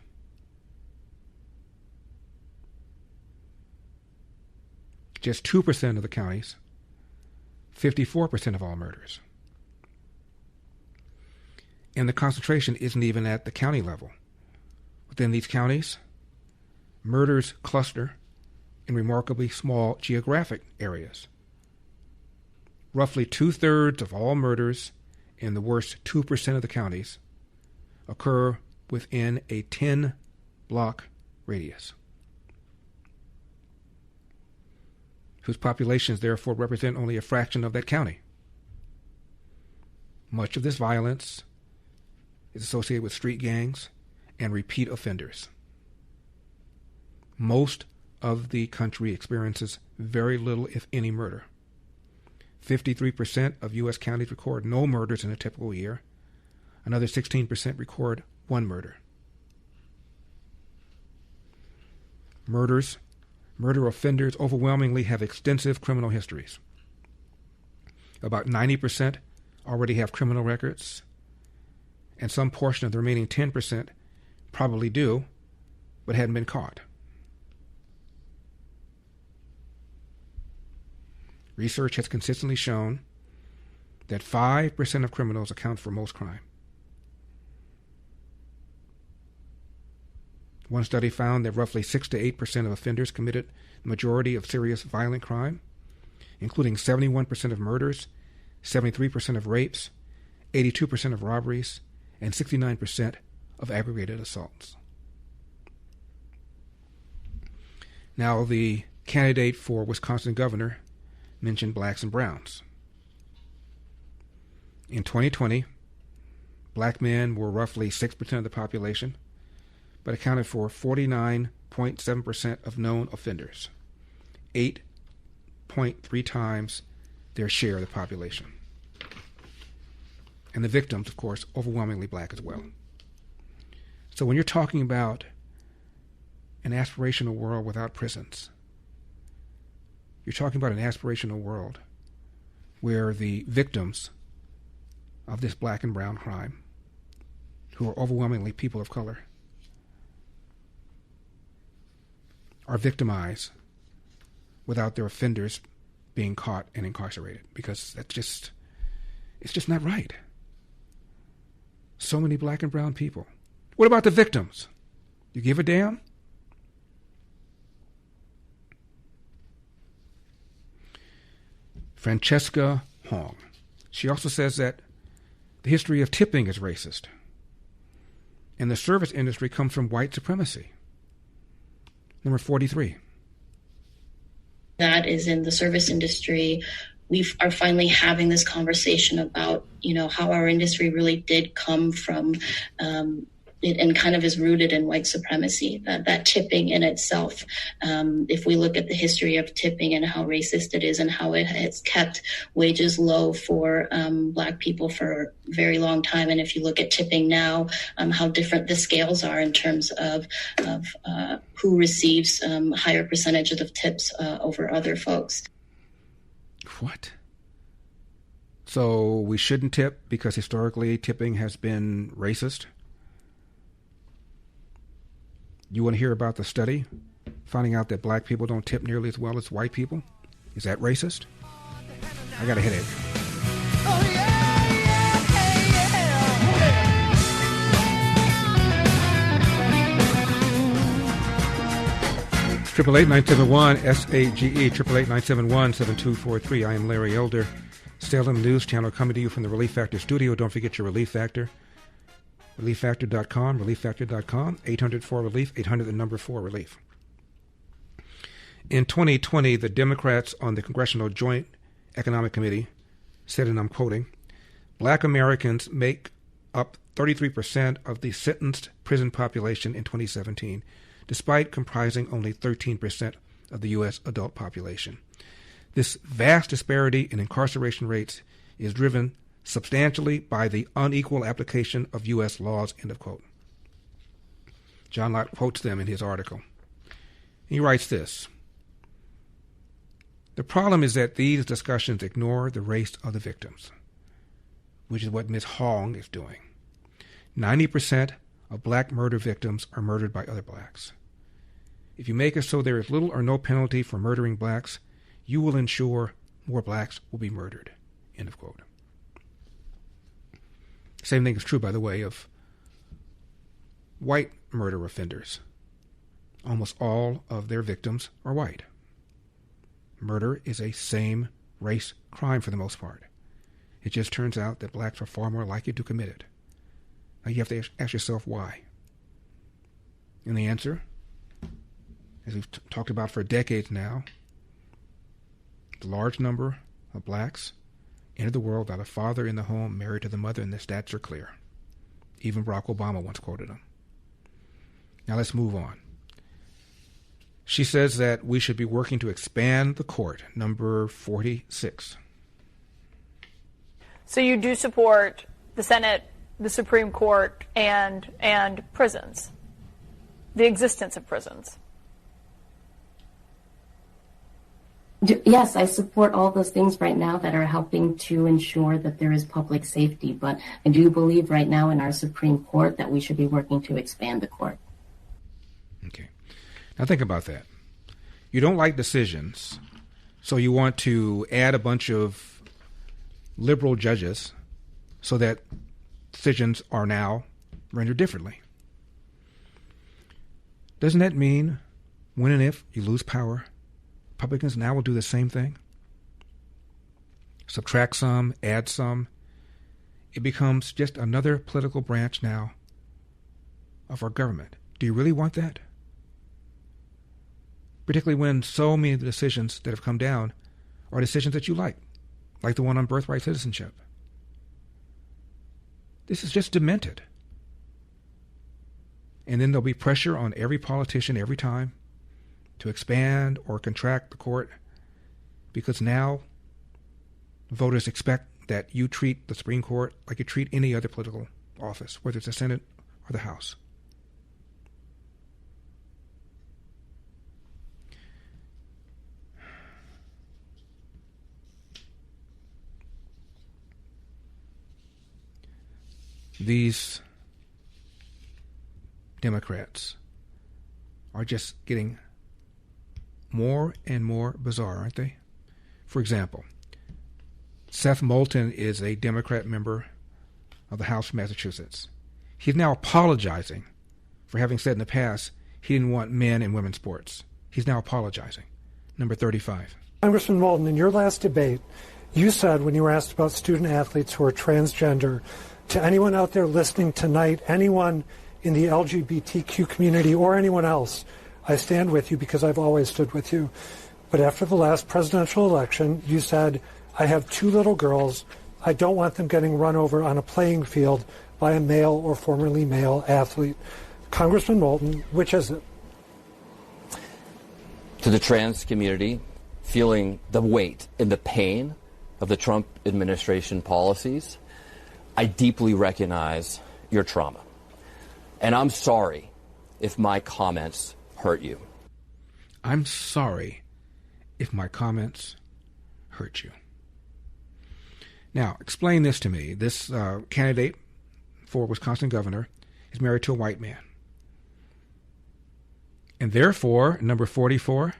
Just 2% of the counties, 54% of all murders. And the concentration isn't even at the county level. Within these counties, murders cluster in remarkably small geographic areas. Roughly 2/3 of all murders in the worst 2% of the counties occur within a 10-block radius, whose populations therefore represent only a fraction of that county. Much of this violence is associated with street gangs and repeat offenders. Most of the country experiences very little, if any, murder. 53% of U.S. counties record no murders in a typical year. Another 16% record one murder. Murder offenders overwhelmingly have extensive criminal histories. About 90% already have criminal records, and some portion of the remaining 10% probably do, but hadn't been caught. Research has consistently shown that 5% of criminals account for most crime. One study found that roughly 6 to 8% of offenders committed the majority of serious violent crime, including 71% of murders, 73% of rapes, 82% of robberies, and 69% of aggravated assaults. Now, the candidate for Wisconsin governor mentioned blacks and browns. In 2020, black men were roughly 6% of the population, but accounted for 49.7% of known offenders, 8.3 times their share of the population. And the victims, of course, overwhelmingly black as well. So when you're talking about an aspirational world without prisons, you're talking about an aspirational world where the victims of this black and brown crime, who are overwhelmingly people of color, are victimized without their offenders being caught and incarcerated, because it's just not right. So many black and brown people. What about the victims? You give a damn? Francesca Hong. She also says that the history of tipping is racist, and the service industry comes from white supremacy. Number 43. That is in the service industry. We are finally having this conversation about, how our industry really did come from it and kind of is rooted in white supremacy, that tipping in itself. If we look at the history of tipping and how racist it is and how it has kept wages low for black people for a very long time. And if you look at tipping now, how different the scales are in terms of who receives higher percentages of tips over other folks. What? So we shouldn't tip because historically tipping has been racist? You want to hear about the study finding out that black people don't tip nearly as well as white people? Is that racist? I got a headache. Oh, yeah. 888-971-SAGE, 888-971-7243. I am Larry Elder, Salem News Channel, coming to you from the Relief Factor studio. Don't forget your Relief Factor. ReliefFactor.com, ReliefFactor.com, 800-4-RELIEF, 800-4-RELIEF. In 2020, the Democrats on the Congressional Joint Economic Committee said, and I'm quoting, black Americans make up 33% of the sentenced prison population in 2017, despite comprising only 13% of the U.S. adult population. This vast disparity in incarceration rates is driven substantially by the unequal application of U.S. laws, end of quote. John Locke quotes them in his article. He writes this: the problem is that these discussions ignore the race of the victims, which is what Ms. Hong is doing. 90% of black murder victims are murdered by other blacks. If you make it so there is little or no penalty for murdering blacks, you will ensure more blacks will be murdered, end of quote. Same thing is true, by the way, of white murder offenders. Almost all of their victims are white. Murder is a same race crime for the most part. It just turns out that blacks are far more likely to commit it. Now you have to ask yourself why. And the answer, as we've talked about for decades now, the large number of blacks entered the world without a father in the home, married to the mother, and the stats are clear. Even Barack Obama once quoted them. Now let's move on. She says that we should be working to expand the court, number 46. So you do support the Senate the Supreme Court and prisons, the existence of prisons? Yes, I support all those things right now that are helping to ensure that there is public safety. But I do believe right now in our Supreme Court that we should be working to expand the court. Okay. Now think about that. You don't like decisions, so you want to add a bunch of liberal judges so that decisions are now rendered differently. Doesn't that mean when and if you lose power, Republicans now will do the same thing? Subtract some, add some. It becomes just another political branch now of our government. Do you really want that? Particularly when so many of the decisions that have come down are decisions that you like the one on birthright citizenship. This is just demented. And then there'll be pressure on every politician every time to expand or contract the court, because now voters expect that you treat the Supreme Court like you treat any other political office, whether it's the Senate or the House. These Democrats are just getting more and more bizarre, aren't they? For example, Seth Moulton is a Democrat member of the House of Massachusetts. He's now apologizing for having said in the past he didn't want men and women's sports. He's now apologizing. Number 35. Congressman Moulton, in your last debate, you said when you were asked about student athletes who are transgender, to anyone out there listening tonight, anyone in the LGBTQ community or anyone else, I stand with you because I've always stood with you. But after the last presidential election, you said, I have 2 little girls. I don't want them getting run over on a playing field by a male or formerly male athlete. Congressman Moulton, which is it? To the trans community, feeling the weight and the pain of the Trump administration policies, I deeply recognize your trauma. And I'm sorry if my comments hurt you. I'm sorry if my comments hurt you. Now, explain this to me. This candidate for Wisconsin governor is married to a white man. And therefore, number 44.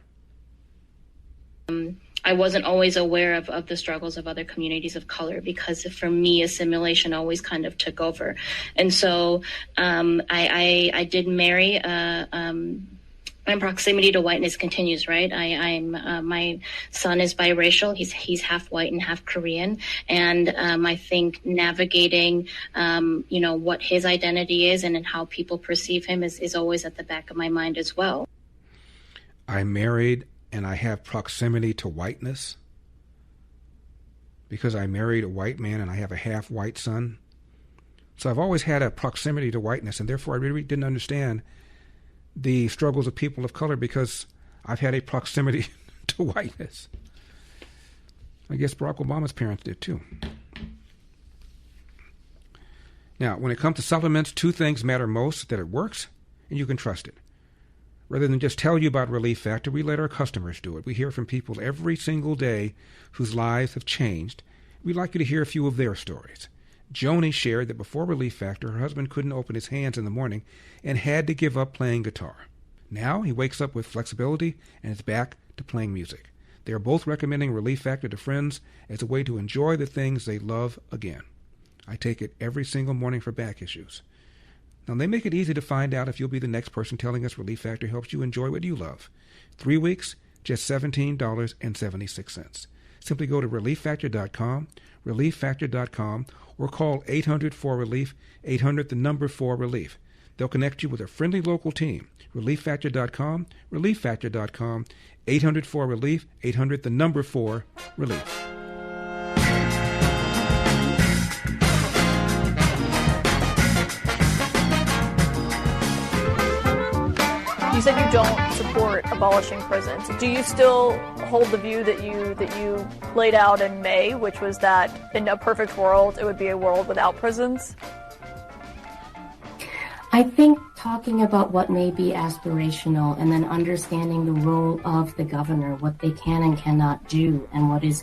I wasn't always aware of the struggles of other communities of color because for me, assimilation always kind of took over. And so I did marry. My proximity to whiteness continues, right? My son is biracial. He's half white and half Korean. And I think navigating, what his identity is and how people perceive him is always at the back of my mind as well. I'm married and I have proximity to whiteness because I married a white man and I have a half white son. So I've always had a proximity to whiteness, and therefore I really didn't understand the struggles of people of color because I've had a proximity to whiteness. I guess Barack Obama's parents did too. Now, when it comes to supplements, 2 things matter most: that it works and you can trust it. Rather than just tell you about Relief Factor, we let our customers do it. We hear from people every single day whose lives have changed. We'd like you to hear a few of their stories. Joni shared that before Relief Factor, her husband couldn't open his hands in the morning and had to give up playing guitar. Now he wakes up with flexibility and is back to playing music. They are both recommending Relief Factor to friends as a way to enjoy the things they love again. I take it every single morning for back issues. Now, they make it easy to find out if you'll be the next person telling us Relief Factor helps you enjoy what you love. 3 weeks, just $17.76. Simply go to ReliefFactor.com, ReliefFactor.com, or call 800-4RELIEF, 800-4RELIEF. They'll connect you with a friendly local team. ReliefFactor.com, ReliefFactor.com, 800-4RELIEF, 800-4RELIEF. You said you don't support abolishing prisons. Do you still hold the view that you laid out in May, which was that in a perfect world, it would be a world without prisons? I think talking about what may be aspirational and then understanding the role of the governor, what they can and cannot do, and what is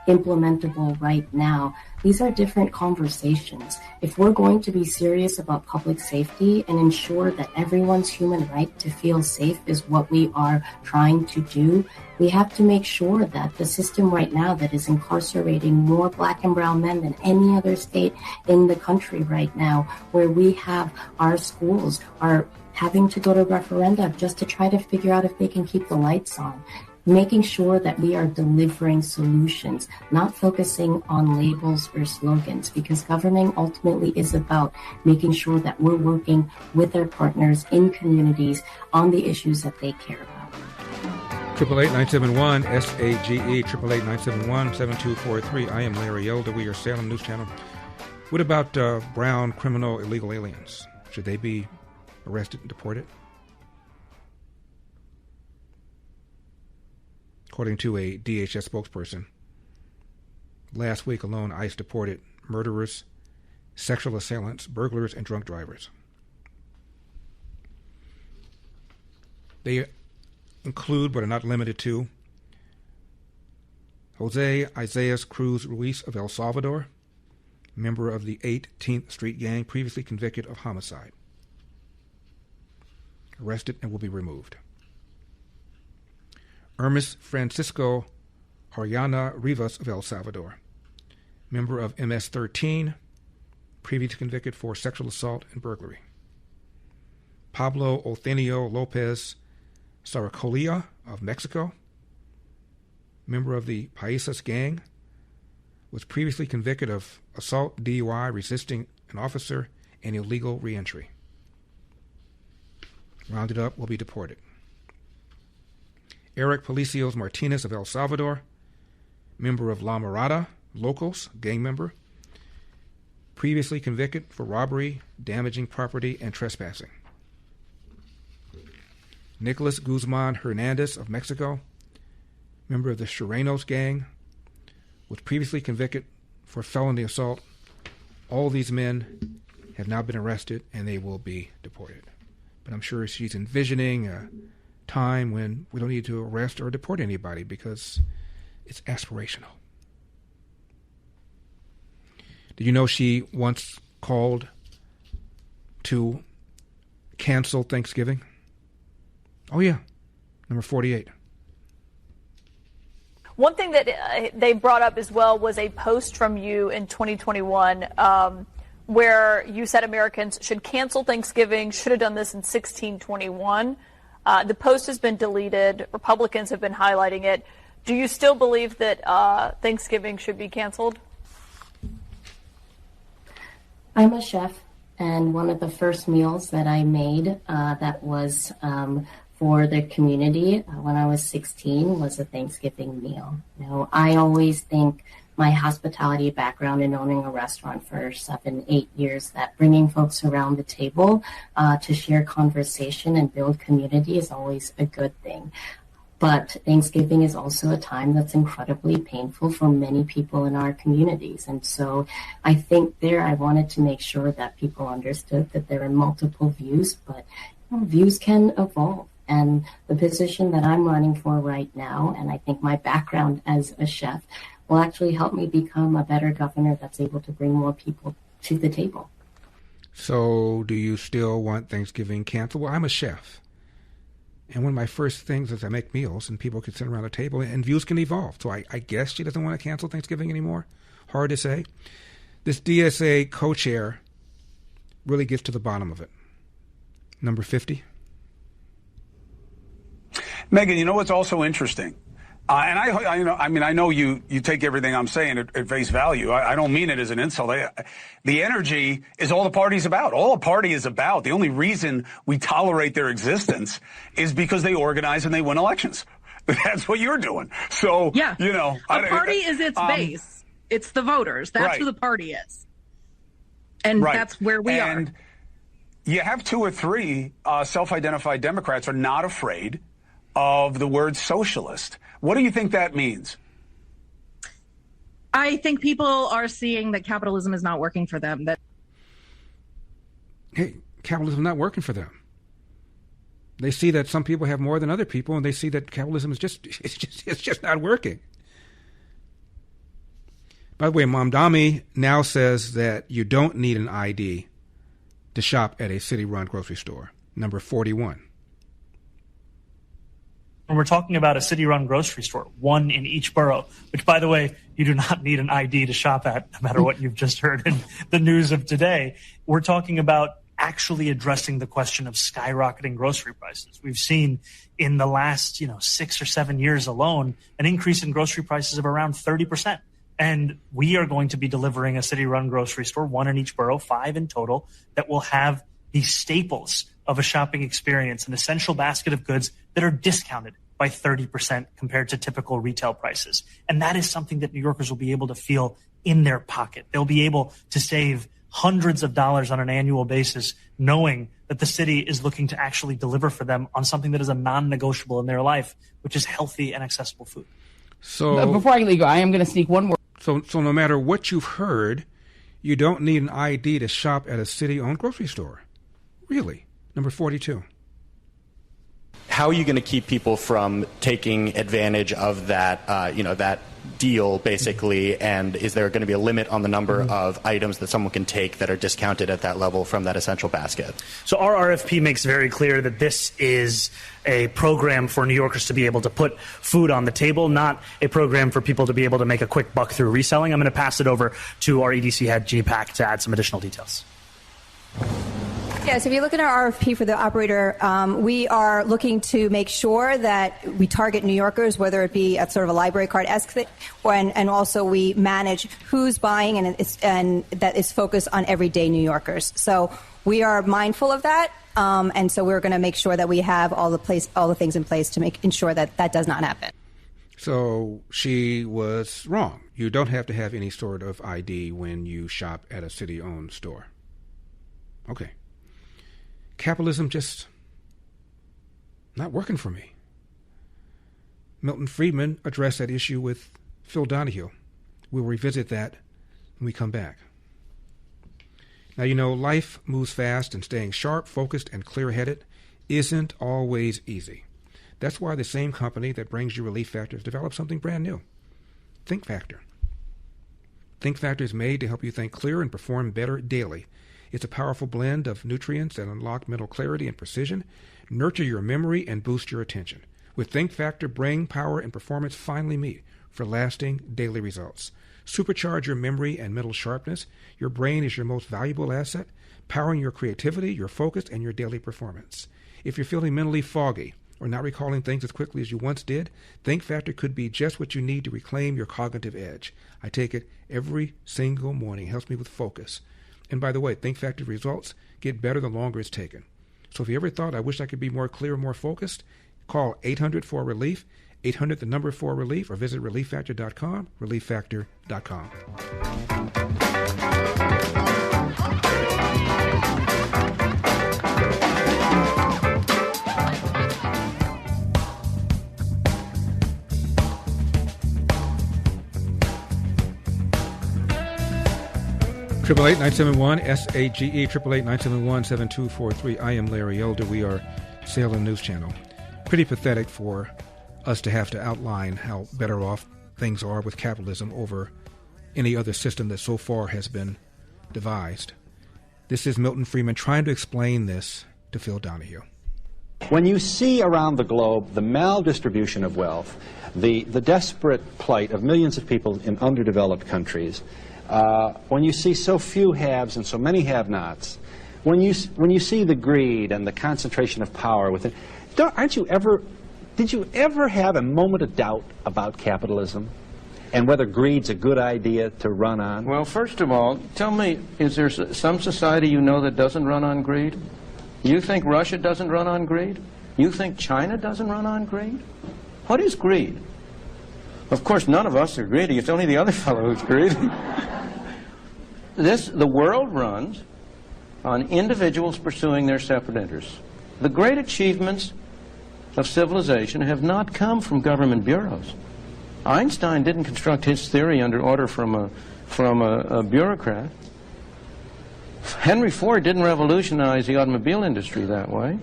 implementable right now. These are different conversations. If we're going to be serious about public safety and ensure that everyone's human right to feel safe is what we are trying to do, we have to make sure that the system right now that is incarcerating more Black and brown men than any other state in the country right now, where we have our schools are having to go to referenda just to try to figure out if they can keep the lights on. Making sure that we are delivering solutions, not focusing on labels or slogans, because governing ultimately is about making sure that we're working with our partners in communities on the issues that they care about. 888-971-SAGE, 888-971-7243. I am Larry Elder. We are Salem News Channel. What about brown criminal illegal aliens? Should they be arrested and deported? According to a DHS spokesperson, last week alone, ICE deported murderers, sexual assailants, burglars, and drunk drivers. They include, but are not limited to, Jose Isaias Cruz Ruiz of El Salvador, member of the 18th Street Gang, previously convicted of homicide. Arrested and will be removed. Hermes Francisco Hariana Rivas of El Salvador, member of MS-13, previously convicted for sexual assault and burglary. Pablo Othenio Lopez Saracolia of Mexico, member of the Paisas Gang, was previously convicted of assault, DUI, resisting an officer, and illegal reentry. Rounded up, will be deported. Eric Palacios Martinez of El Salvador, member of La Mirada, Locals, gang member, previously convicted for robbery, damaging property, and trespassing. Nicholas Guzman Hernandez of Mexico, member of the Chirenos gang, was previously convicted for felony assault. All these men have now been arrested and they will be deported. But I'm sure she's envisioning a time when we don't need to arrest or deport anybody because it's aspirational. Did you know she once called to cancel Thanksgiving? Oh yeah, number 48. One thing that they brought up as well was a post from you in 2021 where you said Americans should cancel Thanksgiving, should have done this in 1621. The post has been deleted. Republicans have been highlighting it. Do you still believe that Thanksgiving should be canceled? I'm a chef, and one of the first meals that I made that was for the community when I was 16 was a Thanksgiving meal. You know, I always think my hospitality background in owning a restaurant for 7-8 years, that bringing folks around the table to share conversation and build community is always a good thing. But Thanksgiving is also a time that's incredibly painful for many people in our communities. And so I think I wanted to make sure that people understood that there are multiple views, but views can evolve. And the position that I'm running for right now, and I think my background as a chef, will actually help me become a better governor that's able to bring more people to the table. So do you still want Thanksgiving canceled? Well, I'm a chef. And one of my first things is I make meals and people can sit around the table and views can evolve. So I guess she doesn't want to cancel Thanksgiving anymore. Hard to say. This DSA co-chair really gets to the bottom of it. Number 50. Megan, you know what's also interesting? And I know you take everything I'm saying at face value. I don't mean it as an insult. The energy is all the party's about. All a party is about. The only reason we tolerate their existence is because they organize and they win elections. That's what you're doing. So, yeah. You know. The party is its base. It's the voters. That's who the party is. And that's where we are. And you have 2 or 3 self-identified Democrats are not afraid of the word socialist. What do you think that means? I think people are seeing that capitalism is not working for them. That Hey, capitalism is not working for them. They see that some people have more than other people, and they see that capitalism is just not working. By the way, Mamdani now says that you don't need an ID to shop at a city-run grocery store. Number 41. When we're talking about a city-run grocery store, one in each borough, which, by the way, you do not need an ID to shop at, no matter what you've just heard in the news of today. We're talking about actually addressing the question of skyrocketing grocery prices. We've seen in the last 6 or 7 years alone an increase in grocery prices of around 30%. And we are going to be delivering a city-run grocery store, one in each borough, 5 in total, that will have the staples of a shopping experience, an essential basket of goods that are discounted by 30% compared to typical retail prices. And that is something that New Yorkers will be able to feel in their pocket. They'll be able to save hundreds of dollars on an annual basis, knowing that the city is looking to actually deliver for them on something that is a non-negotiable in their life, which is healthy and accessible food. So before I let you go, I am going to sneak one more. So no matter what you've heard, you don't need an ID to shop at a city-owned grocery store. Really? Number 42. How are you going to keep people from taking advantage of that, that deal, basically? And is there going to be a limit on the number of items that someone can take that are discounted at that level from that essential basket? So our RFP makes very clear that this is a program for New Yorkers to be able to put food on the table, not a program for people to be able to make a quick buck through reselling. I'm going to pass it over to our EDC head, G-Pack, to add some additional details. Yes, if you look at our RFP for the operator, we are looking to make sure that we target New Yorkers, whether it be at sort of a library card-esque thing, and also we manage who's buying and that is focused on everyday New Yorkers. So we are mindful of that, and so we're going to make sure that we have all the things in place to ensure that that does not happen. So she was wrong. You don't have to have any sort of ID when you shop at a city-owned store. Okay. Capitalism just not working for me. Milton Friedman addressed that issue with Phil Donahue. We'll revisit that when we come back. Now, life moves fast, and staying sharp, focused, and clear-headed isn't always easy. That's why the same company that brings you Relief Factor has developed something brand new, Think Factor. Think Factor is made to help you think clear and perform better daily. It's a powerful blend of nutrients that unlock mental clarity and precision, nurture your memory, and boost your attention. With Think Factor, brain power and performance finally meet for lasting daily results. Supercharge your memory and mental sharpness. Your brain is your most valuable asset, powering your creativity, your focus, and your daily performance. If you're feeling mentally foggy or not recalling things as quickly as you once did, Think Factor could be just what you need to reclaim your cognitive edge. I take it every single morning. It helps me with focus. And by the way, Think Factor results get better the longer it's taken. So if you ever thought, I wish I could be more clear, more focused, call 800-4RELIEF, 800-4RELIEF, or visit ReliefFactor.com, ReliefFactor.com. 888-971-SAGE, 888-971-7243. I am Larry Elder. We are Salem News Channel. Pretty pathetic for us to have to outline how better off things are with capitalism over any other system that so far has been devised. This is Milton Friedman trying to explain this to Phil Donahue. When you see around the globe the maldistribution of wealth, the desperate plight of millions of people in underdeveloped countries, when you see so few haves and so many have-nots, when you see the greed and the concentration of power within, did you ever have a moment of doubt about capitalism and whether greed's a good idea to run on? Well, first of all, tell me, is there some society you know that doesn't run on greed? You think Russia doesn't run on greed? You think China doesn't run on greed? What is greed? Of course, none of us are greedy. It's only the other fellow who's greedy. The world runs on individuals pursuing their separate interests. The great achievements of civilization have not come from government bureaus. Einstein didn't construct his theory under order from a bureaucrat. Henry Ford didn't revolutionize the automobile industry that way.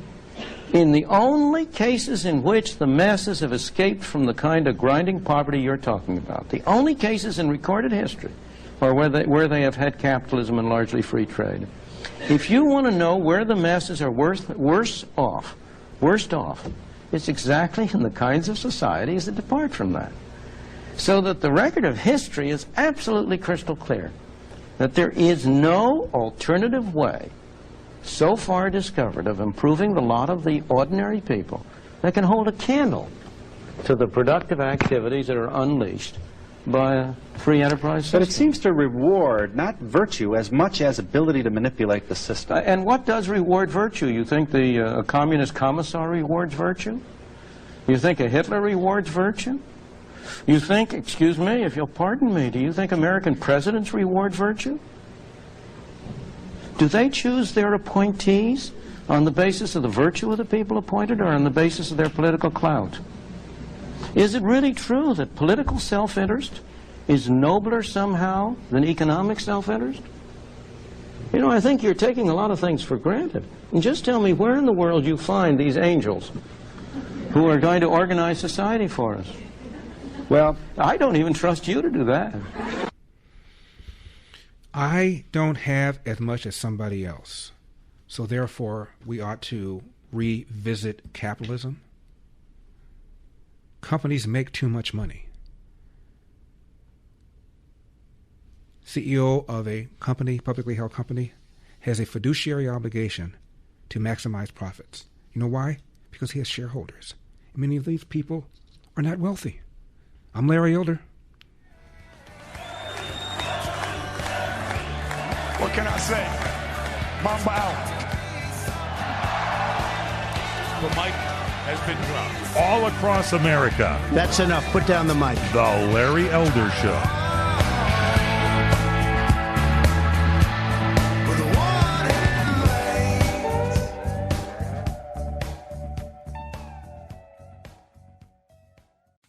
In the only cases in which the masses have escaped from the kind of grinding poverty you're talking about, the only cases in recorded history are where they have had capitalism and largely free trade. If you want to know where the masses are worst off, it's exactly in the kinds of societies that depart from that. So that the record of history is absolutely crystal clear, that there is no alternative way so far discovered of improving the lot of the ordinary people that can hold a candle to the productive activities that are unleashed by a free enterprise system. But it seems to reward not virtue as much as ability to manipulate the system. And what does reward virtue? You think a communist commissar rewards virtue? You think a Hitler rewards virtue? You think, excuse me, if you'll pardon me, do you think American presidents reward virtue? Do they choose their appointees on the basis of the virtue of the people appointed or on the basis of their political clout? Is it really true that political self-interest is nobler somehow than economic self-interest? You know, I think you're taking a lot of things for granted. And just tell me where in the world you find these angels who are going to organize society for us. Well, I don't even trust you to do that. I don't have as much as somebody else. So therefore, we ought to revisit capitalism. Companies make too much money. CEO of a company, publicly held company, has a fiduciary obligation to maximize profits. You know why? Because he has shareholders. Many of these people are not wealthy. I'm Larry Elder. What can I say? Mamba out. The mic has been dropped. All across America. That's enough. Put down the mic. The Larry Elder Show.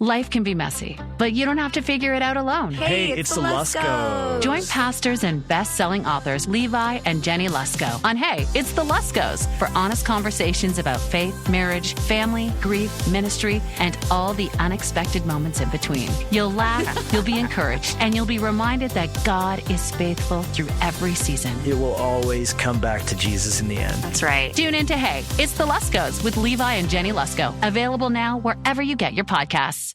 Life can be messy, but you don't have to figure it out alone. Hey, it's the Luskos. Join pastors and best-selling authors Levi and Jenny Lusko on Hey, It's the Luskos for honest conversations about faith, marriage, family, grief, ministry, and all the unexpected moments in between. You'll laugh, you'll be encouraged, and you'll be reminded that God is faithful through every season. It will always come back to Jesus in the end. That's right. Tune into Hey, It's the Luskos with Levi and Jenny Lusko. Available now wherever you get your podcasts.